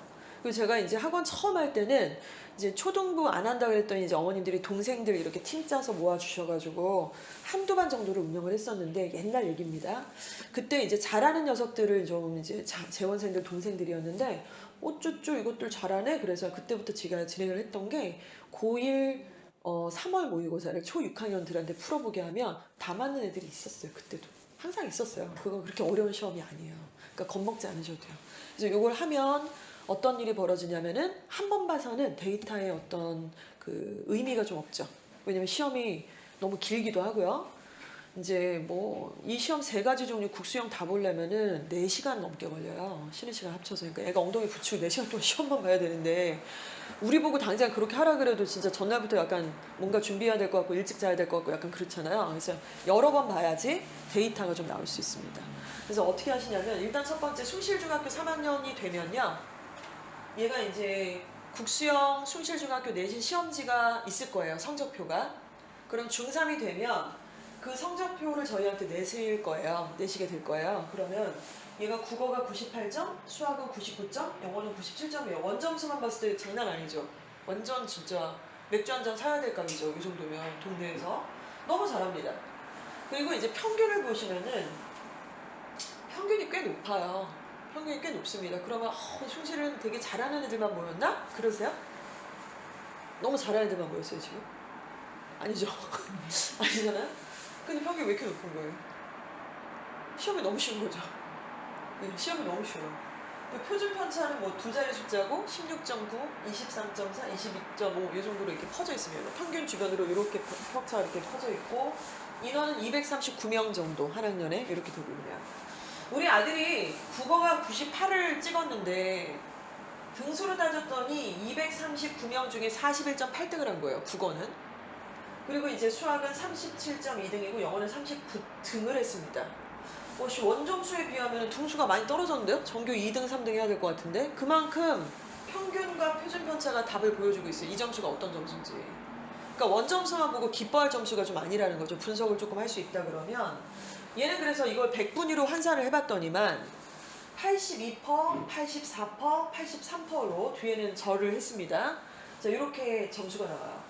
A: 그리고 제가 이제 학원 처음 할 때는 이제 초등부 안 한다 그랬더니 이제 어머님들이 동생들 이렇게 팀 짜서 모아주셔가지고 한두 반 정도를 운영을 했었는데 옛날 얘기입니다. 그때 이제 잘하는 녀석들을 좀 이제 재원생들 동생들이었는데 어쩌죠 이것들 잘하네. 그래서 그때부터 제가 진행을 했던 게 고1 3월 모의고사를 초 6학년들한테 풀어보게 하면 다 맞는 애들이 있었어요. 그때도 항상 있었어요. 그건 그렇게 어려운 시험이 아니에요. 그러니까 겁먹지 않으셔도 돼요. 그래서 이걸 하면 어떤 일이 벌어지냐면은 한 번 봐서는 데이터에 어떤 그 의미가 좀 없죠. 왜냐면 시험이 너무 길기도 하고요. 이제 뭐 이 시험 3가지 종류 국수형 다 보려면은 4시간 넘게 걸려요. 쉬는 시간 합쳐서. 그러니까 애가 엉덩이 붙이고 4시간 동안 시험만 봐야 되는데 우리 보고 당장 그렇게 하라 그래도 진짜 전날부터 약간 뭔가 준비해야 될 것 같고 일찍 자야 될 것 같고 약간 그렇잖아요. 그래서 여러 번 봐야지 데이터가 좀 나올 수 있습니다. 그래서 어떻게 하시냐면 일단 첫 번째 숭실중학교 3학년이 되면요. 얘가 이제 국수형 숭실중학교 내신 시험지가 있을 거예요. 성적표가. 그럼 중3이 되면 그 성적표를 저희한테 내실 거예요. 내시게 될 거예요. 그러면 얘가 국어가 98점, 수학은 99점, 영어는 97점이에요. 원점수만 봤을 때 장난 아니죠. 완전 진짜 맥주 한 잔 사야 될 감이죠. 이 정도면 동네에서. 너무 잘합니다. 그리고 이제 평균을 보시면은 평균이 꽤 높아요. 평균이 꽤 높습니다. 그러면 숭실은 되게 잘하는 애들만 모였나? 그러세요? 너무 잘하는 애들만 모였어요 지금? 아니죠. 아니잖아요? 근데 평균이 왜 이렇게 높은 거예요? 시험이 너무 쉬운 거죠. 네, 시험이 너무 쉬워요. 표준 편차는 뭐 2자리 숫자고 16.9, 23.4, 22.5 이 정도로 이렇게 퍼져 있으면 평균 주변으로 이렇게 격차가 이렇게 퍼져 있고 인원은 239명 정도 한 학년에 이렇게 되고 있네요. 우리 아들이 국어가 98을 찍었는데 등수로 따졌더니 239명 중에 41.8등을 한 거예요. 국어는. 그리고 이제 수학은 37.2등이고 영어는 39등을 했습니다. 원점수에 비하면 등수가 많이 떨어졌는데요? 전교 2등, 3등 해야 될 것 같은데 그만큼 평균과 표준 편차가 답을 보여주고 있어요. 이 점수가 어떤 점수인지. 그러니까 원점수만 보고 기뻐할 점수가 좀 아니라는 거죠. 분석을 조금 할 수 있다 그러면 얘는 그래서 이걸 100분위로 환산을 해봤더니만 82%, 84%, 83%로 뒤에는 절을 했습니다. 자, 이렇게 점수가 나와요.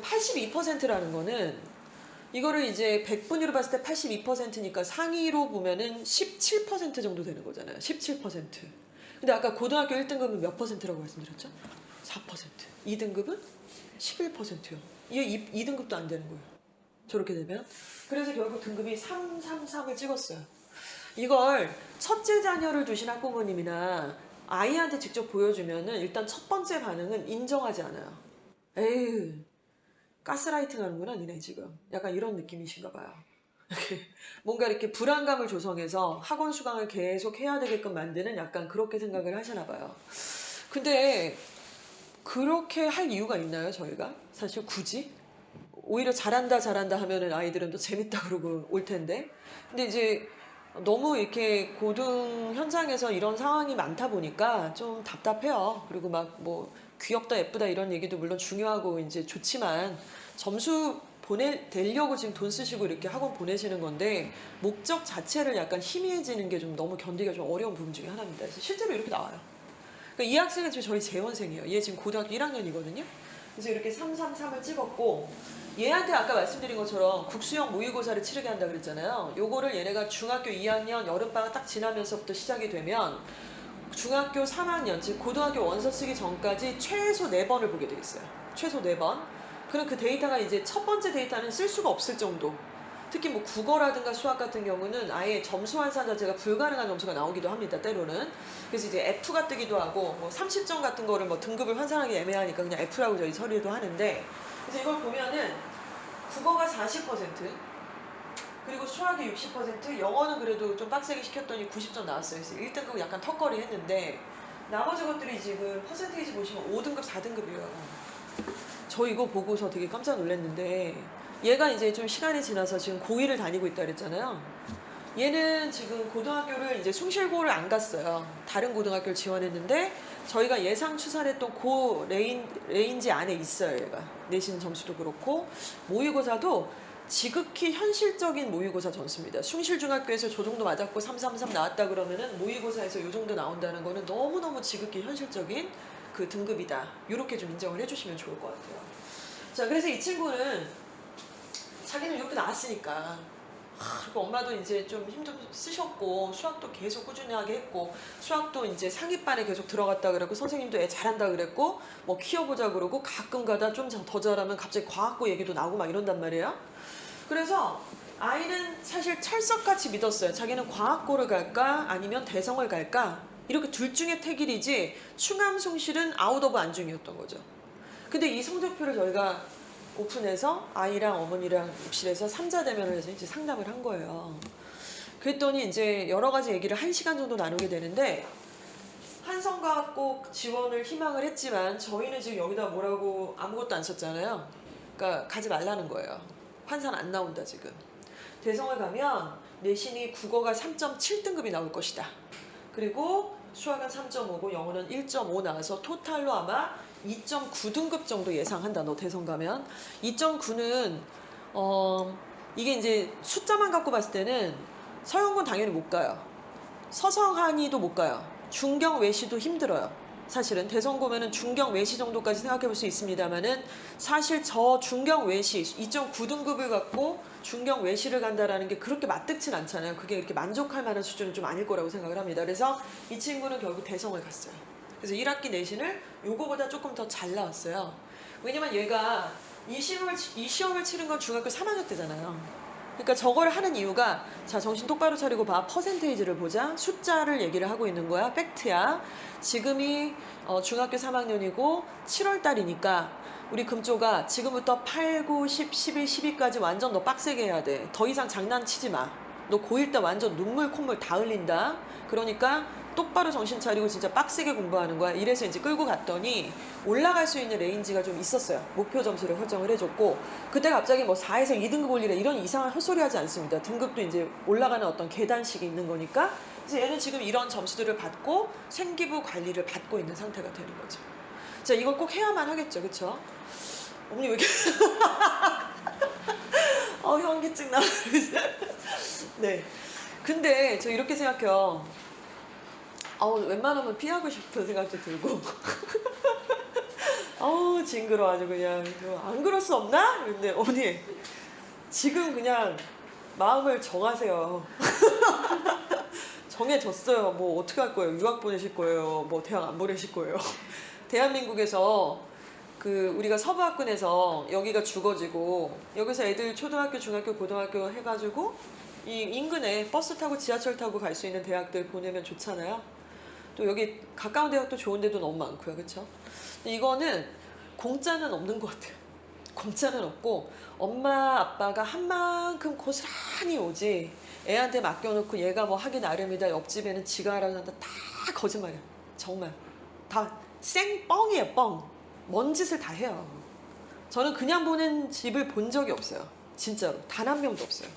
A: 82%라는 거는 이거를 이제 100분위로 봤을 때 82%니까 상위로 보면은 17% 정도 되는 거잖아요. 17%. 근데 아까 고등학교 1등급은 몇 %라고 말씀드렸죠? 4%. 2등급은 11%요. 이게 2등급도 안 되는 거예요. 저렇게 되면. 그래서 결국 등급이 333을 찍었어요. 이걸 첫째 자녀를 두신 학부모님이나 아이한테 직접 보여주면은 일단 첫 번째 반응은 인정하지 않아요. 에휴, 가스라이팅 하는구나 니네 지금. 약간 이런 느낌이신가 봐요. 뭔가 이렇게 불안감을 조성해서 학원 수강을 계속 해야 되게끔 만드는 약간 그렇게 생각을 하시나 봐요. 근데 그렇게 할 이유가 있나요, 저희가? 사실 굳이? 오히려 잘한다 하면은 아이들은 또 재밌다 그러고 올 텐데. 근데 이제 너무 이렇게 고등 현장에서 이런 상황이 많다 보니까 좀 답답해요. 그리고 막 뭐 귀엽다 예쁘다 이런 얘기도 물론 중요하고 이제 좋지만 점수 내려고 지금 돈 쓰시고 이렇게 학원 보내시는 건데 목적 자체를 약간 희미해지는 게 좀 너무 견디기가 좀 어려운 부분 중에 하나입니다. 그래서 실제로 이렇게 나와요. 그러니까 이 학생은 지금 저희 재원생이에요. 얘 지금 고등학교 1학년이거든요. 그래서 이렇게 333을 찍었고 얘한테 아까 말씀드린 것처럼 국수형 모의고사를 치르게 한다 그랬잖아요. 요거를 얘네가 중학교 2학년 여름방학 딱 지나면서부터 시작이 되면 중학교 3학년, 즉 고등학교 원서 쓰기 전까지 최소 4번을 보게 돼 있어요. 최소 4번. 그럼 그 데이터가 이제 첫 번째 데이터는 쓸 수가 없을 정도. 특히 뭐 국어라든가 수학 같은 경우는 아예 점수 환산 자체가 불가능한 점수가 나오기도 합니다. 때로는. 그래서 이제 F가 뜨기도 하고 뭐 30점 같은 거를 뭐 등급을 환산하기 애매하니까 그냥 F라고 저희 처리도 하는데 그래서 이걸 보면은 국어가 40% 그리고 수학이 60%, 영어는 그래도 좀 빡세게 시켰더니 90점 나왔어요. 그래서 1등급 약간 턱걸이 했는데 나머지 것들이 지금 퍼센테이지 보시면 5등급, 4등급이에요. 저 이거 보고서 되게 깜짝 놀랐는데 얘가 이제 좀 시간이 지나서 지금 고2를 다니고 있다 그랬잖아요. 얘는 지금 고등학교를 이제 숭실고를 안 갔어요. 다른 고등학교를 지원했는데 저희가 예상 추산했던 고 레인지 안에 있어요. 얘가 내신 점수도 그렇고 모의고사도 지극히 현실적인 모의고사 점수입니다. 숭실중학교에서 저 정도 맞았고 333 나왔다 그러면은 모의고사에서 이 정도 나온다는 거는 너무너무 지극히 현실적인 그 등급이다. 이렇게 좀 인정을 해주시면 좋을 것 같아요. 자, 그래서 이 친구는 자기는 이렇게 나왔으니까 그리고 엄마도 이제 좀 힘 좀 쓰셨고 수학도 계속 꾸준하게 했고 수학도 이제 상위반에 계속 들어갔다 그랬고 선생님도 애 잘한다 그랬고 뭐 키워보자 그러고 가끔 가다 좀 더 잘하면 갑자기 과학고 얘기도 나오고 막 이런단 말이에요. 그래서 아이는 사실 철석같이 믿었어요. 자기는 과학고를 갈까 아니면 대성을 갈까 이렇게 둘 중에 택일이지 충암숭실은 아웃 오브 안중이었던 거죠. 근데 이 성적표를 저희가 오픈해서 아이랑 어머니랑 입실해서 3자 대면을 해서 이제 상담을 한 거예요. 그랬더니 이제 여러 가지 얘기를 1시간 정도 나누게 되는데 한성과학고 지원을 희망을 했지만 저희는 지금 여기다 뭐라고 아무것도 안 썼잖아요. 그러니까 가지 말라는 거예요. 환산 안 나온다 지금. 대성을 가면 내신이 국어가 3.7등급이 나올 것이다. 그리고 수학은 3.5고 영어는 1.5 나와서 토탈로 아마 2.9등급 정도 예상한다. 너 대성 가면 2.9는 이게 이제 숫자만 갖고 봤을 때는 서영군 당연히 못 가요. 서성한이도 못 가요. 중경 외시도 힘들어요. 사실은 대성고면은 중경 외시 정도까지 생각해 볼 수 있습니다만은 사실 저 중경 외시 2.9등급을 갖고 중경 외시를 간다라는 게 그렇게 맞득진 않잖아요. 그게 이렇게 만족할 만한 수준은 좀 아닐 거라고 생각을 합니다. 그래서 이 친구는 결국 대성을 갔어요. 그래서 1학기 내신을 요거보다 조금 더 잘 나왔어요. 왜냐면 얘가 이 시험을 치른 건 중학교 3학년 때잖아요. 그러니까 저걸 하는 이유가 자 정신 똑바로 차리고 봐. 퍼센테이지를 보자. 숫자를 얘기를 하고 있는 거야. 팩트야. 지금이 중학교 3학년이고 7월 달이니까 우리 금조가 지금부터 8, 9, 10, 11, 12까지 완전 너 빡세게 해야 돼. 더 이상 장난치지 마. 너 고1 때 완전 눈물 콧물 다 흘린다. 그러니까 똑바로 정신 차리고 진짜 빡세게 공부하는 거야. 이래서 이제 끌고 갔더니 올라갈 수 있는 레인지가 좀 있었어요. 목표 점수를 설정을 해줬고 그때 갑자기 뭐 4에서 2등급 올리라 이런 이상한 헛소리 하지 않습니다. 등급도 이제 올라가는 어떤 계단식이 있는 거니까 그래서 얘는 지금 이런 점수들을 받고 생기부 관리를 받고 있는 상태가 되는 거죠. 자, 이걸 꼭 해야만 하겠죠. 그쵸? 어머니 왜 이렇게 현기증 나. 네. 근데 저 이렇게 생각해요. 웬만하면 피하고 싶은 생각도 들고. 징그러 아주 그냥. 안 그럴 수 없나? 근데 어머니 지금 그냥 마음을 정하세요. 정해졌어요. 뭐 어떻게 할 거예요? 유학 보내실 거예요? 뭐 대학 안 보내실 거예요? 대한민국에서 우리가 서부학군에서 여기가 죽어지고 여기서 애들 초등학교, 중학교, 고등학교 해가지고 이 인근에 버스 타고 지하철 타고 갈 수 있는 대학들 보내면 좋잖아요. 또 여기 가까운 대학도 좋은 데도 너무 많고요. 그렇죠? 이거는 공짜는 없는 것 같아요. 공짜는 없고 엄마 아빠가 한 만큼 고스란히 오지 애한테 맡겨놓고 얘가 뭐 하기 나름이다 옆집에는 지가 알아서 한다 다 거짓말이야. 정말 다 생뻥이에요. 뻥. 뭔 짓을 다 해요. 저는 그냥 보낸 집을 본 적이 없어요. 진짜로 단 한 명도 없어요.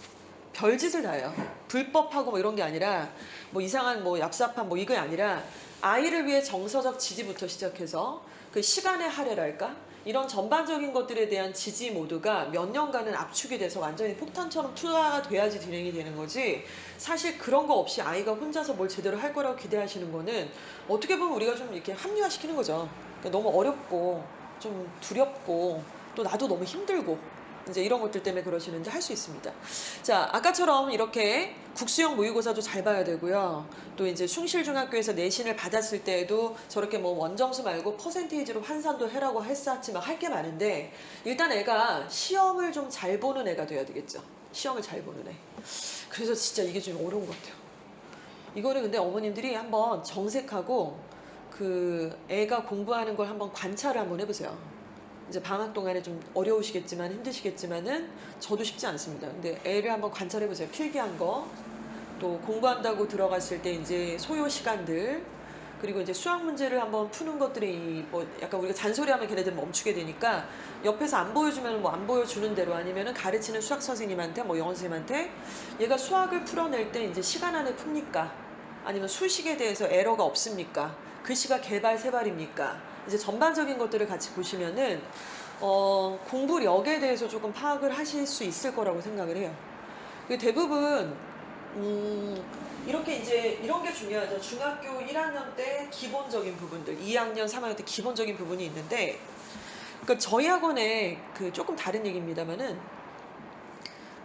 A: 별짓을 다 해요. 불법하고 뭐 이런 게 아니라 뭐 이상한 뭐 얍삽한 뭐 이게 아니라 아이를 위해 정서적 지지부터 시작해서 그 시간의 할애랄까 이런 전반적인 것들에 대한 지지 모두가 몇 년간은 압축이 돼서 완전히 폭탄처럼 투하가 돼야지 진행이 되는 거지. 사실 그런 거 없이 아이가 혼자서 뭘 제대로 할 거라고 기대하시는 거는 어떻게 보면 우리가 좀 이렇게 합리화시키는 거죠. 그러니까 너무 어렵고 좀 두렵고 또 나도 너무 힘들고 이제 이런 것들 때문에 그러시는데 할 수 있습니다. 자, 아까처럼 이렇게 국수형 모의고사도 잘 봐야 되고요. 또 이제 숭실중학교에서 내신을 받았을 때에도 저렇게 뭐 원점수 말고 퍼센테이지로 환산도 해라고 했었지만 할 게 많은데 일단 애가 시험을 좀 잘 보는 애가 돼야 되겠죠. 시험을 잘 보는 애. 그래서 진짜 이게 좀 어려운 것 같아요. 이거를 근데 어머님들이 한번 정색하고 애가 공부하는 걸 한번 관찰을 한번 해보세요. 이제 방학 동안에 좀 어려우시겠지만 힘드시겠지만은 저도 쉽지 않습니다. 근데 애를 한번 관찰해 보세요. 필기한 거, 또 공부한다고 들어갔을 때 이제 소요 시간들, 그리고 이제 수학 문제를 한번 푸는 것들이 뭐 약간 우리가 잔소리하면 걔네들 멈추게 되니까 옆에서 안 보여주면 뭐 안 보여주는 대로 아니면은 가르치는 수학 선생님한테 뭐 영어 선생님한테 얘가 수학을 풀어낼 때 이제 시간 안에 풉니까? 아니면 수식에 대해서 에러가 없습니까? 글씨가 개발 세발입니까? 이제 전반적인 것들을 같이 보시면은 공부력에 대해서 조금 파악을 하실 수 있을 거라고 생각을 해요. 대부분 이렇게 이제 이런 게 중요하죠. 중학교 1학년 때 기본적인 부분들, 2학년, 3학년 때 기본적인 부분이 있는데, 그러니까 저희 학원에 조금 다른 얘기입니다만은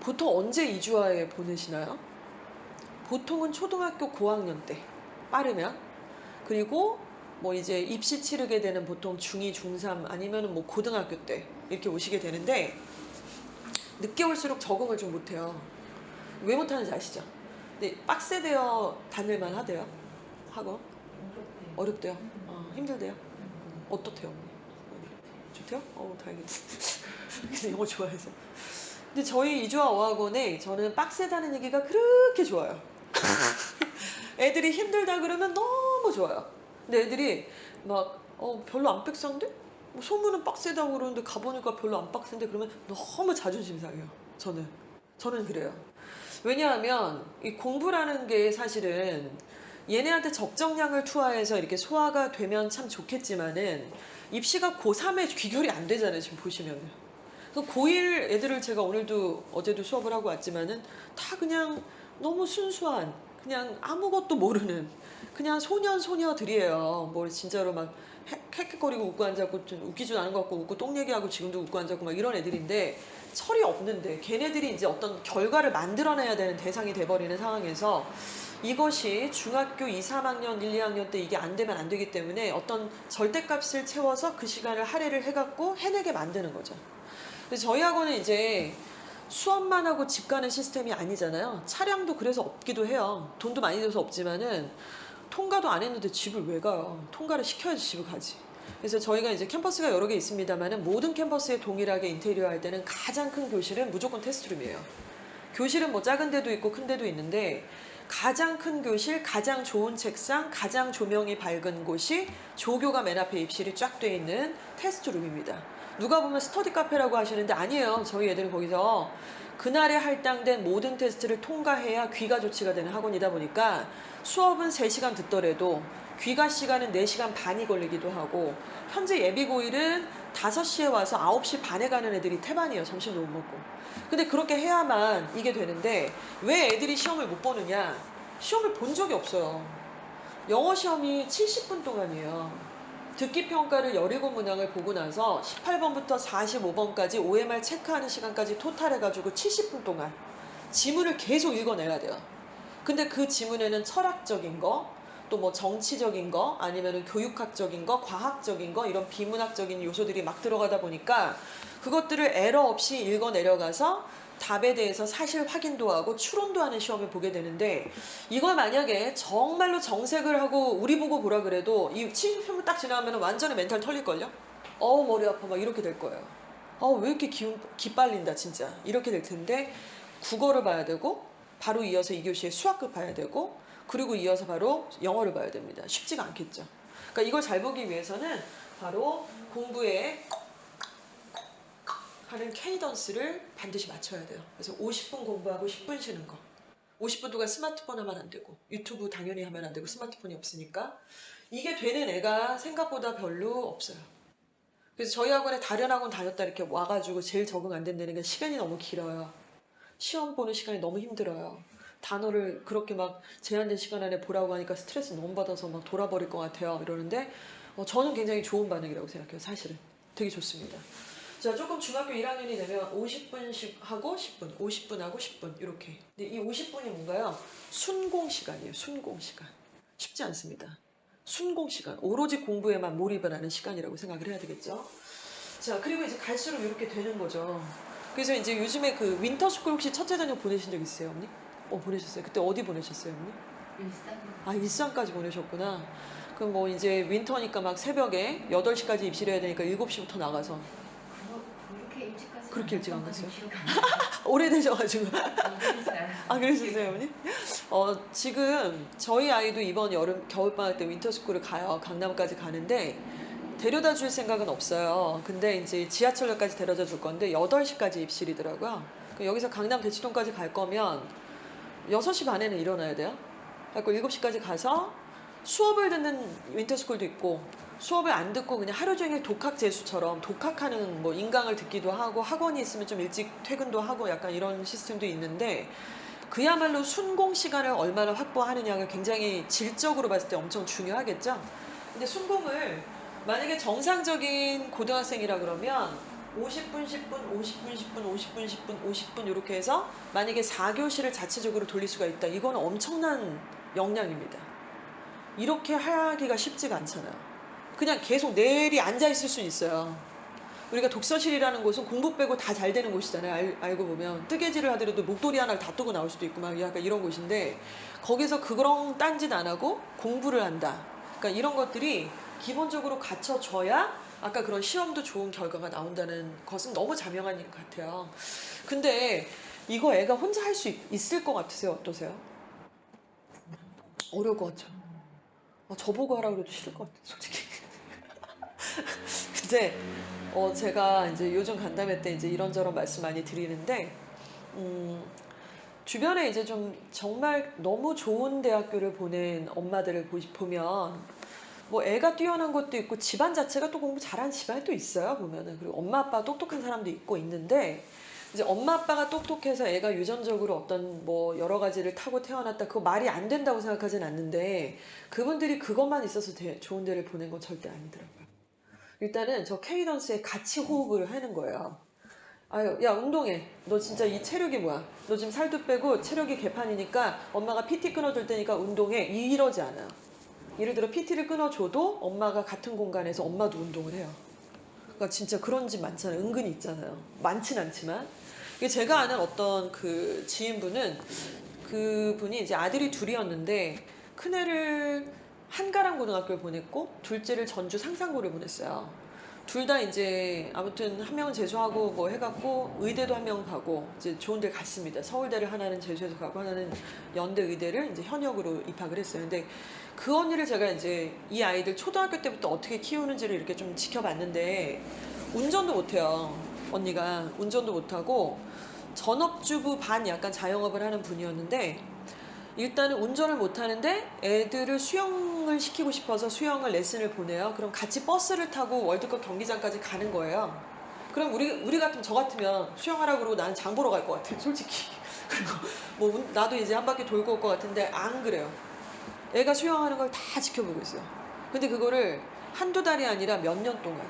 A: 보통 언제 이주화에 보내시나요? 보통은 초등학교 고학년 때 빠르면, 그리고 뭐 이제 입시 치르게 되는 보통 중2, 중3 아니면은 뭐 고등학교 때 이렇게 오시게 되는데 늦게 올수록 적응을 좀 못해요. 왜 못하는지 아시죠? 근데 빡세대요 다닐만 하대요? 학원? 어렵대요? 힘들대요? 어떻대요? 좋대요? 다행이다. 근데 영어 좋아해서. 근데 저희 이주화 어학원에 저는 빡세다는 얘기가 그렇게 좋아요. 애들이 힘들다 그러면 너무 좋아요. 근데 애들이 막 별로 안 빡센데? 뭐 소문은 빡세다고 그러는데 가보니까 별로 안 빡센데 그러면 너무 자존심 상해요. 저는 그래요. 왜냐하면 이 공부라는 게 사실은 얘네한테 적정량을 투하해서 이렇게 소화가 되면 참 좋겠지만은 입시가 고3에 귀결이 안 되잖아요. 지금 보시면은. 고1 애들을 제가 오늘도 어제도 수업을 하고 왔지만은 다 그냥 너무 순수한 그냥 아무것도 모르는 그냥 소년들이에요. 뭐 진짜로 막 헥헥거리고 웃고 앉았고 좀 웃기지도 않은 것 같고 웃고 똥 얘기하고 지금도 웃고 앉았고 막 이런 애들인데 철이 없는데 걔네들이 이제 어떤 결과를 만들어내야 되는 대상이 돼버리는 상황에서 이것이 중학교 2, 3학년, 1, 2학년 때 이게 안 되면 안 되기 때문에 어떤 절대값을 채워서 그 시간을 할애를 해갖고 해내게 만드는 거죠. 그래서 저희 학원은 이제 수업만 하고 집 가는 시스템이 아니잖아요. 차량도 그래서 없기도 해요. 돈도 많이 들어서 없지만은 통과도 안 했는데 집을 왜 가요? 통과를 시켜야지 집을 가지. 그래서 저희가 이제 캠퍼스가 여러 개 있습니다만은 모든 캠퍼스에 동일하게 인테리어 할 때는 가장 큰 교실은 무조건 테스트룸이에요. 교실은 뭐 작은 데도 있고 큰 데도 있는데 가장 큰 교실, 가장 좋은 책상, 가장 조명이 밝은 곳이 조교가 맨 앞에 입실이 쫙 돼 있는 테스트룸입니다. 누가 보면 스터디 카페라고 하시는데 아니에요. 저희 애들은 거기서 그날에 할당된 모든 테스트를 통과해야 귀가 조치가 되는 학원이다 보니까 수업은 3시간 듣더라도 귀가 시간은 4시간 반이 걸리기도 하고 현재 예비고일은 5시에 와서 9시 반에 가는 애들이 태반이에요. 점심도 못 먹고. 근데 그렇게 해야만 이게 되는데 왜 애들이 시험을 못 보느냐? 시험을 본 적이 없어요. 영어 시험이 70분 동안이에요. 듣기 평가를 17문항을 보고 나서 18번부터 45번까지 OMR 체크하는 시간까지 토탈해가지고 70분 동안 지문을 계속 읽어내야 돼요. 근데 그 지문에는 철학적인 거, 또 뭐 정치적인 거, 아니면은 교육학적인 거, 과학적인 거, 이런 비문학적인 요소들이 막 들어가다 보니까 그것들을 에러 없이 읽어 내려가서 답에 대해서 사실 확인도 하고 추론도 하는 시험을 보게 되는데, 이걸 만약에 정말로 정색을 하고 우리 보고 보라 그래도 이 70분 딱 지나가면 완전히 멘탈 털릴걸요? 머리 아파 막 이렇게 될 거예요. 왜 이렇게 기빨린다 진짜 이렇게 될 텐데, 국어를 봐야 되고 바로 이어서 2교시에 수학급 봐야 되고 그리고 이어서 바로 영어를 봐야 됩니다. 쉽지가 않겠죠. 그러니까 이걸 잘 보기 위해서는 바로 공부에 하는 케이던스를 반드시 맞춰야 돼요. 그래서 50분 공부하고 10분 쉬는 거. 50분 동안 스마트폰 하면 안 되고 유튜브 당연히 하면 안 되고 스마트폰이 없으니까 이게 되는 애가 생각보다 별로 없어요. 그래서 저희 학원에 다른 학원 다녔다 이렇게 와가지고 제일 적응 안 된다는 게 시간이 너무 길어요. 시험 보는 시간이 너무 힘들어요. 단어를 그렇게 막 제한된 시간 안에 보라고 하니까 스트레스 너무 받아서 막 돌아버릴 것 같아요. 이러는데 저는 굉장히 좋은 반응이라고 생각해요. 사실은 되게 좋습니다. 자, 조금 중학교 1학년이 되면 50분씩 하고 10분, 50분 하고 10분 이렇게. 근데 이 50분이 뭔가요? 순공 시간이에요. 순공 시간. 쉽지 않습니다. 순공 시간. 오로지 공부에만 몰입을 하는 시간이라고 생각을 해야 되겠죠. 자, 그리고 이제 갈수록 이렇게 되는 거죠. 그래서 이제 요즘에 그 윈터스쿨 혹시 첫째 저녁 보내신 적 있어요, 언니? 보내셨어요. 그때 어디 보내셨어요, 언니?
B: 일산.
A: 일산까지 보내셨구나. 그럼 뭐 이제 윈터니까 막 새벽에 8시까지 입실해야 되니까 7시부터 나가서.
B: 그렇게 일찍까지.
A: 그렇게 일찍 안 갔어요? 오래되셔가지고. 그러셨어요, 어머니? 지금 저희 아이도 이번 겨울방학 때 윈터스쿨을 가요. 강남까지 가는데 데려다 줄 생각은 없어요. 근데 이제 지하철역까지 데려다 줄 건데 8시까지 입실이더라고요. 여기서 강남 대치동까지 갈 거면 6시 반에는 일어나야 돼요. 그래서 7시까지 가서 수업을 듣는 윈터스쿨도 있고 수업을 안 듣고 그냥 하루 종일 독학 재수처럼 독학하는 뭐 인강을 듣기도 하고 학원이 있으면 좀 일찍 퇴근도 하고 약간 이런 시스템도 있는데, 그야말로 순공 시간을 얼마나 확보하느냐가 굉장히 질적으로 봤을 때 엄청 중요하겠죠. 근데 순공을 만약에 정상적인 고등학생이라 그러면 50분, 10분, 50분, 10분, 50분, 10분, 50분 이렇게 해서 만약에 4교시를 자체적으로 돌릴 수가 있다. 이건 엄청난 역량입니다. 이렇게 하기가 쉽지가 않잖아요. 그냥 계속 내리 앉아있을 수 있어요. 우리가 독서실이라는 곳은 공부 빼고 다 잘 되는 곳이잖아요. 알고 보면 뜨개질을 하더라도 목도리 하나를 다 뜨고 나올 수도 있고 막 약간 이런 곳인데, 거기서 그런 딴짓 안 하고 공부를 한다. 그러니까 이런 것들이 기본적으로 갖춰져야 아까 그런 시험도 좋은 결과가 나온다는 것은 너무 자명한 것 같아요. 근데 이거 애가 혼자 할 수 있을 것 같으세요? 어떠세요? 어려울 것 같죠? 저보고 하라고 해도 싫을 것 같아요, 솔직히. 근데 제가 이제 요즘 간담회 때 이제 이런저런 말씀 많이 드리는데, 주변에 이제 좀 정말 너무 좋은 대학교를 보낸 엄마들을 보면 뭐 애가 뛰어난 것도 있고 집안 자체가 또 공부 잘하는 집안이 또 있어요, 보면은. 그리고 엄마 아빠 똑똑한 사람도 있고 있는데, 이제 엄마 아빠가 똑똑해서 애가 유전적으로 어떤 뭐 여러 가지를 타고 태어났다, 그거 말이 안 된다고 생각하진 않는데, 그분들이 그것만 있어서 좋은 데를 보낸 건 절대 아니더라고요. 일단은 저 케이던스에 같이 호흡을 하는 거예요. 야, 운동해. 너 진짜 이 체력이 뭐야? 너 지금 살도 빼고 체력이 개판이니까 엄마가 PT 끊어줄 테니까 운동해. 이러지 않아요. 예를 들어 PT를 끊어줘도 엄마가 같은 공간에서 엄마도 운동을 해요. 그러니까 진짜 그런 집 많잖아요. 은근히 있잖아요. 많진 않지만. 제가 아는 어떤 그 지인분은, 그분이 이제 아들이 둘이었는데 큰애를 한가람 고등학교를 보냈고 둘째를 전주 상산고를 보냈어요. 둘 다 이제 아무튼 한 명은 재수하고 뭐 해갖고 의대도 한 명 가고 이제 좋은 데 갔습니다. 서울대를 하나는 재수해서 가고 하나는 연대 의대를 이제 현역으로 입학을 했어요. 근데 그 언니를 제가 이제 이 아이들 초등학교 때부터 어떻게 키우는지를 이렇게 좀 지켜봤는데, 운전도 못해요. 언니가 운전도 못하고 전업주부 반 약간 자영업을 하는 분이었는데, 일단은 운전을 못하는데 애들을 수영을 시키고 싶어서 수영을 레슨을 보내요. 그럼 같이 버스를 타고 월드컵 경기장까지 가는 거예요. 그럼 우리 같으면 저 같으면 수영하라고 그러고 나는 장 보러 갈 것 같아요. 솔직히. 그리고 뭐 나도 이제 한 바퀴 돌고 올 것 같은데 안 그래요. 애가 수영하는 걸 다 지켜보고 있어요. 근데 그거를 한두 달이 아니라 몇 년 동안.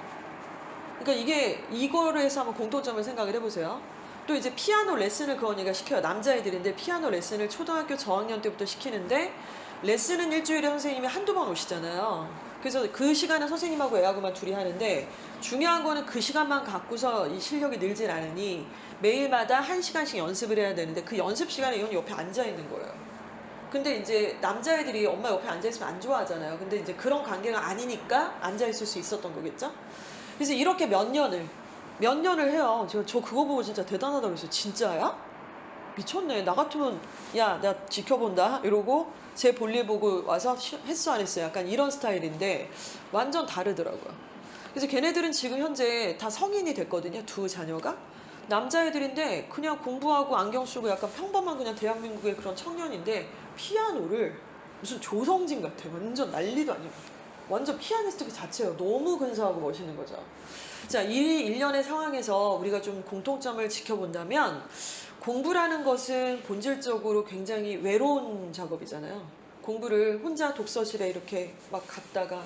A: 그러니까 이거를 해서 한번 공통점을 생각을 해보세요. 또 이제 피아노 레슨을 그 언니가 시켜요. 남자애들인데 피아노 레슨을 초등학교 저학년 때부터 시키는데 레슨은 일주일에 선생님이 한두 번 오시잖아요. 그래서 그 시간은 선생님하고 애하고만 둘이 하는데 중요한 거는 그 시간만 갖고서 이 실력이 늘질 않으니 매일마다 1시간씩 연습을 해야 되는데 그 연습 시간에 이 언니 옆에 앉아 있는 거예요. 근데 이제 남자애들이 엄마 옆에 앉아있으면 안 좋아하잖아요. 근데 이제 그런 관계가 아니니까 앉아있을 수 있었던 거겠죠? 그래서 이렇게 몇 년을 해요. 저 그거 보고 진짜 대단하다고 했어요. 진짜야? 미쳤네. 나 같으면 야, 나 지켜본다 이러고 제 볼일 보고 와서 했어 안 했어요. 약간 이런 스타일인데 완전 다르더라고요. 그래서 걔네들은 지금 현재 다 성인이 됐거든요. 두 자녀가. 남자애들인데 그냥 공부하고 안경 쓰고 약간 평범한 그냥 대한민국의 그런 청년인데 피아노를 무슨 조성진 같아. 완전 난리도 아니고. 완전 피아니스트 그 자체예요. 너무 근사하고 멋있는 거죠. 자, 이 일련의 상황에서 우리가 좀 공통점을 지켜본다면 공부라는 것은 본질적으로 굉장히 외로운 작업이잖아요. 공부를 혼자 독서실에 이렇게 막 갔다가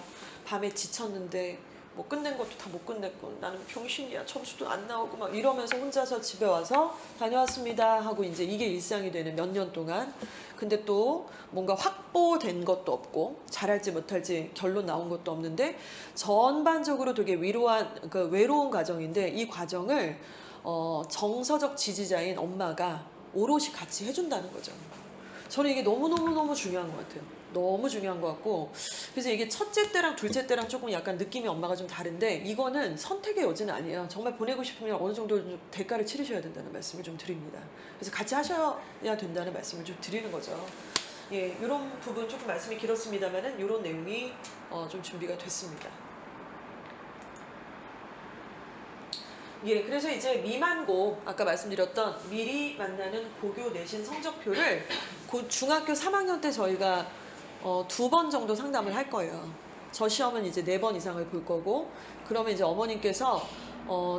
A: 밤에 지쳤는데 뭐 끝낸 것도 다 못 끝냈고 나는 병신이야 점수도 안 나오고 막 이러면서 혼자서 집에 와서 다녀왔습니다 하고 이제 이게 일상이 되는 몇 년 동안. 근데 또 뭔가 확보된 것도 없고 잘할지 못할지 결론 나온 것도 없는데 전반적으로 되게 외로운 과정인데 이 과정을 정서적 지지자인 엄마가 오롯이 같이 해준다는 거죠. 저는 이게 너무너무너무 중요한 것 같아요. 너무 중요한 것 같고 그래서 이게 첫째 때랑 둘째 때랑 조금 약간 느낌이 엄마가 좀 다른데 이거는 선택의 여지는 아니에요. 정말 보내고 싶으면 어느 정도 좀 대가를 치르셔야 된다는 말씀을 좀 드립니다. 그래서 같이 하셔야 된다는 말씀을 좀 드리는 거죠. 예, 이런 부분 조금 말씀이 길었습니다만은 이런 내용이 좀 준비가 됐습니다. 예, 그래서 이제 미만고 아까 말씀드렸던 미리 만나는 고교 내신 성적표를 곧 중학교 3학년 때 저희가 2번 정도 상담을 할 거예요. 저 시험은 이제 4번 이상을 볼 거고 그러면 이제 어머님께서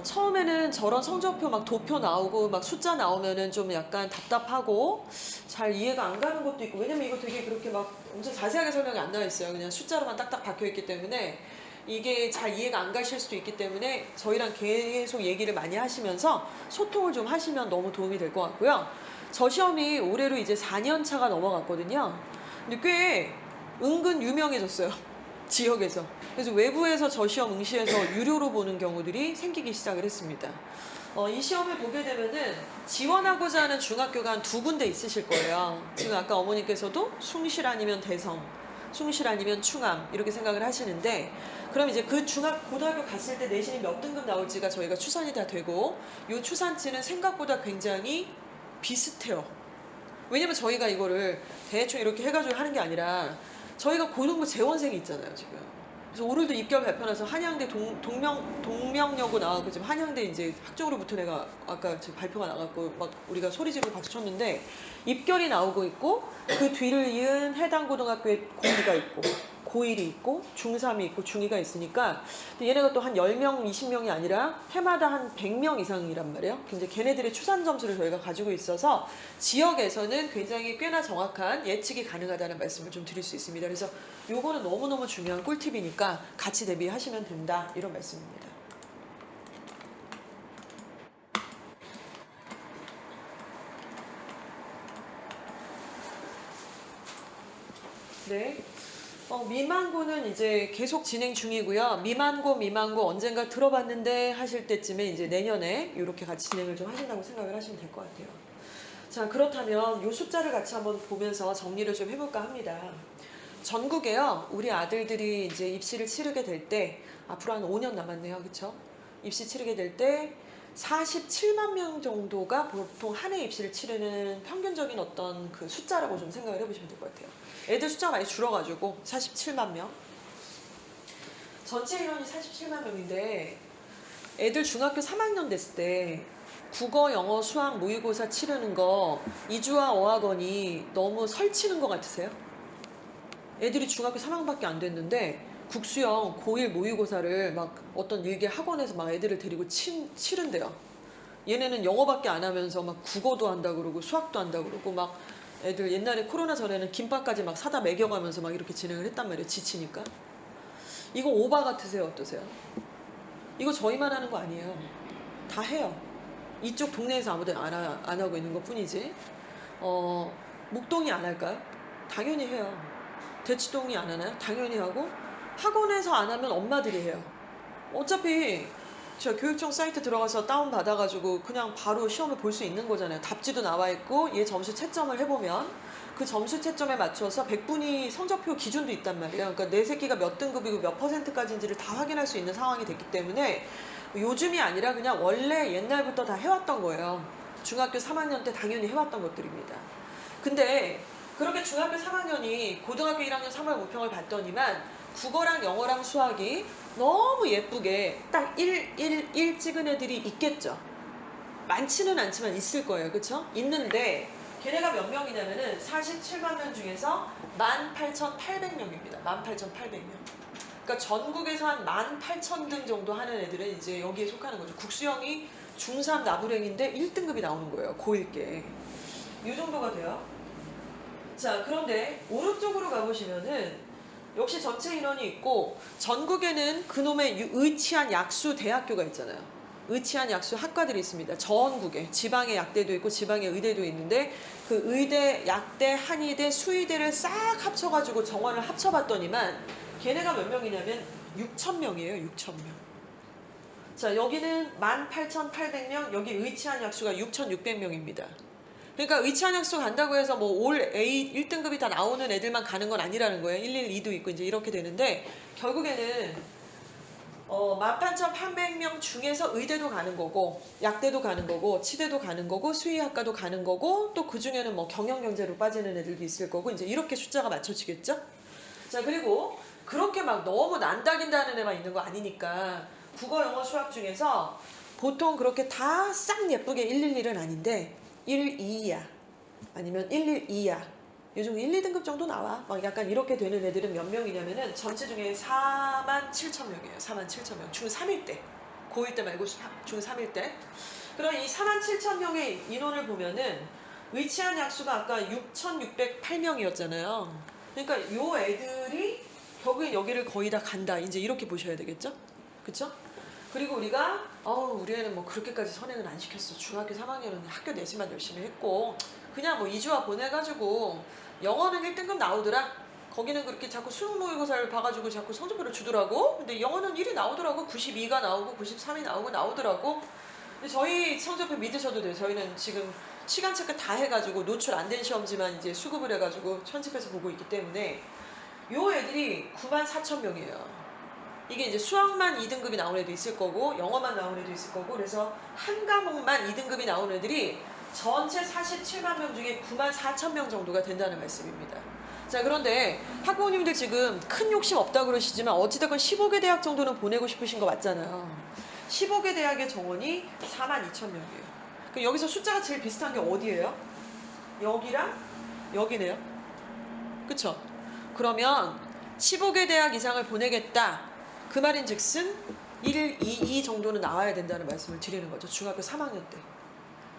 A: 처음에는 저런 성적표 막 도표 나오고 막 숫자 나오면은 좀 약간 답답하고 잘 이해가 안 가는 것도 있고 왜냐면 이거 되게 그렇게 막 엄청 자세하게 설명이 안 나와 있어요. 그냥 숫자로만 딱딱 박혀 있기 때문에 이게 잘 이해가 안 가실 수도 있기 때문에 저희랑 계속 얘기를 많이 하시면서 소통을 좀 하시면 너무 도움이 될 것 같고요. 저 시험이 올해로 이제 4년 차가 넘어갔거든요. 근데 꽤 은근 유명해졌어요. 지역에서. 그래서 외부에서 저 시험 응시해서 유료로 보는 경우들이 생기기 시작을 했습니다. 이 시험을 보게 되면은 지원하고자 하는 중학교가 한 2군데 있으실 거예요. 지금 아까 어머니께서도 숭실 아니면 대성, 숭실 아니면 충암 이렇게 생각을 하시는데 그럼 이제 그 고등학교 갔을 때 내신이 몇 등급 나올지가 저희가 추산이 다 되고 이 추산치는 생각보다 굉장히 비슷해요. 왜냐면 저희가 이거를 대충 이렇게 해가지고 하는 게 아니라 저희가 고등부 재원생이 있잖아요 지금. 그래서 오늘도 입결 발표 나서 한양대 동명여고 나와서 지금 한양대 이제 학종으로 붙은 애가 아까 지금 발표가 나갔고 막 우리가 소리 지르고 박수 쳤는데 입결이 나오고 있고 그 뒤를 이은 해당 고등학교에 고2가 있고 고1이 있고 중3이 있고 중2가 있으니까 얘네가 또 한 10명, 20명이 아니라 해마다 한 100명 이상이란 말이에요. 이제 걔네들의 추산 점수를 저희가 가지고 있어서 지역에서는 굉장히 꽤나 정확한 예측이 가능하다는 말씀을 좀 드릴 수 있습니다. 그래서 요거는 너무너무 중요한 꿀팁이니까 같이 대비하시면 된다 이런 말씀입니다. 네. 미만고는 이제 계속 진행 중이고요. 미만고 언젠가 들어봤는데 하실 때쯤에 이제 내년에 이렇게 같이 진행을 좀 하신다고 생각을 하시면 될 것 같아요. 자, 그렇다면 이 숫자를 같이 한번 보면서 정리를 좀 해볼까 합니다. 전국에요, 우리 아들들이 이제 입시를 치르게 될 때, 앞으로 한 5년 남았네요. 그쵸? 입시 치르게 될 때 47만 명 정도가 보통 한 해 입시를 치르는 평균적인 어떤 그 숫자라고 좀 생각을 해보시면 될 것 같아요. 애들 숫자가 많이 줄어가지고 47만 명. 전체 인원이 47만 명인데 애들 중학교 3학년 됐을 때 국어, 영어, 수학, 모의고사 치르는 거 이주와 어학원이 너무 설치는 것 같으세요? 애들이 중학교 3학년밖에 안 됐는데 국수형 고1 모의고사를 막 어떤 일개 학원에서 막 애들을 데리고 치른대요. 얘네는 영어밖에 안 하면서 막 국어도 한다 그러고 수학도 한다 그러고 막 애들 옛날에 코로나 전에는 김밥까지 막 사다 먹여가면서 막 이렇게 진행을 했단 말이에요. 지치니까. 이거 오바 같으세요? 어떠세요? 이거 저희만 하는 거 아니에요. 다 해요. 이쪽 동네에서 아무도 안 하고 있는 것 뿐이지. 목동이 안 할까요? 당연히 해요. 대치동이 안 하나요? 당연히 하고. 학원에서 안 하면 엄마들이 해요. 어차피 저 교육청 사이트 들어가서 다운 받아가지고 그냥 바로 시험을 볼 수 있는 거잖아요. 답지도 나와 있고 얘 점수 채점을 해보면 그 점수 채점에 맞춰서 100분위 성적표 기준도 있단 말이에요. 그러니까 내 새끼가 몇 등급이고 몇 퍼센트까지인지를 다 확인할 수 있는 상황이 됐기 때문에 요즘이 아니라 그냥 원래 옛날부터 다 해왔던 거예요. 중학교 3학년 때 당연히 해왔던 것들입니다. 근데 그렇게 중학교 3학년이 고등학교 1학년 3월 모평을 봤더니만 국어랑 영어랑 수학이 너무 예쁘게 딱 1 찍은 애들이 있겠죠. 많지는 않지만 있을 거예요. 그쵸? 있는데 걔네가 몇 명이냐면은 47만 명 중에서 18,800명입니다. 18,800명. 그러니까 전국에서 한 18,000등 정도 하는 애들은 이제 여기에 속하는 거죠. 국수형이 중3 나부랭인데 1등급이 나오는 거예요. 고1 게. 이 정도가 돼요. 자, 그런데 오른쪽으로 가보시면은 역시 전체 인원이 있고 전국에는 그놈의 의치한 약수 대학교가 있잖아요. 의치한 약수 학과들이 있습니다. 전국에 지방의 약대도 있고 지방의 의대도 있는데 그 의대, 약대, 한의대, 수의대를 싹 합쳐가지고 정원을 합쳐봤더니만 걔네가 몇 명이냐면 6,000명이에요. 6,000명. 자, 여기는 18,800명, 여기 의치한 약수가 6,600명입니다. 그러니까 의치한 약수 간다고 해서 뭐 올 A 1등급이 다 나오는 애들만 가는 건 아니라는 거예요. 112도 있고 이제 이렇게 되는데 결국에는 18,800명 중에서 의대도 가는 거고 약대도 가는 거고 치대도 가는 거고 수의학과도 가는 거고 또 그중에는 뭐 경영경제로 빠지는 애들도 있을 거고 이제 이렇게 숫자가 맞춰지겠죠? 자, 그리고 그렇게 막 너무 난다긴다는 애만 있는 거 아니니까 국어, 영어, 수학 중에서 보통 그렇게 다 싹 예쁘게 111은 아닌데 112야 아니면 112야 요즘 1, 2등급 정도 나와 막 약간 이렇게 되는 애들은 몇 명이냐면은 전체 중에 47,000명이에요. 47,000명 중3일 때 고1 때 말고 중3일 때 그럼 이 47,000명의 인원을 보면은 의치한 약수가 아까 6,608명이었잖아요. 그러니까 요 애들이 결국엔 여기를 거의 다 간다 이제 이렇게 보셔야 되겠죠? 그쵸? 그리고 우리가 우리 애는 뭐 그렇게까지 선행은 안 시켰어. 중학교 3학년은 학교 내신만 열심히 했고 그냥 뭐 이주와 보내가지고 영어는 1등급 나오더라. 거기는 그렇게 자꾸 수능 모의고사를 봐가지고 자꾸 성적표를 주더라고. 근데 영어는 1이 나오더라고. 92가 나오고 93이 나오더라고. 근데 저희 성적표 믿으셔도 돼요. 저희는 지금 시간 체크 다 해가지고 노출 안 된 시험지만 이제 수급을 해가지고 편집해서 보고 있기 때문에 요 애들이 94,000명이에요. 이게 이제 수학만 2등급이 나온 애도 있을 거고 영어만 나온 애도 있을 거고 그래서 한 과목만 2등급이 나온 애들이 전체 47만 명 중에 94,000명 정도가 된다는 말씀입니다. 자, 그런데 학부모님들 지금 큰 욕심 없다고 그러시지만 어찌됐건 15개 대학 정도는 보내고 싶으신 거 맞잖아요. 15개 대학의 정원이 42,000명이에요. 그럼 여기서 숫자가 제일 비슷한 게 어디예요? 여기랑 여기네요. 그쵸? 그러면 15개 대학 이상을 보내겠다. 그 말인 즉슨 1, 2, 2 정도는 나와야 된다는 말씀을 드리는 거죠. 중학교 3학년 때.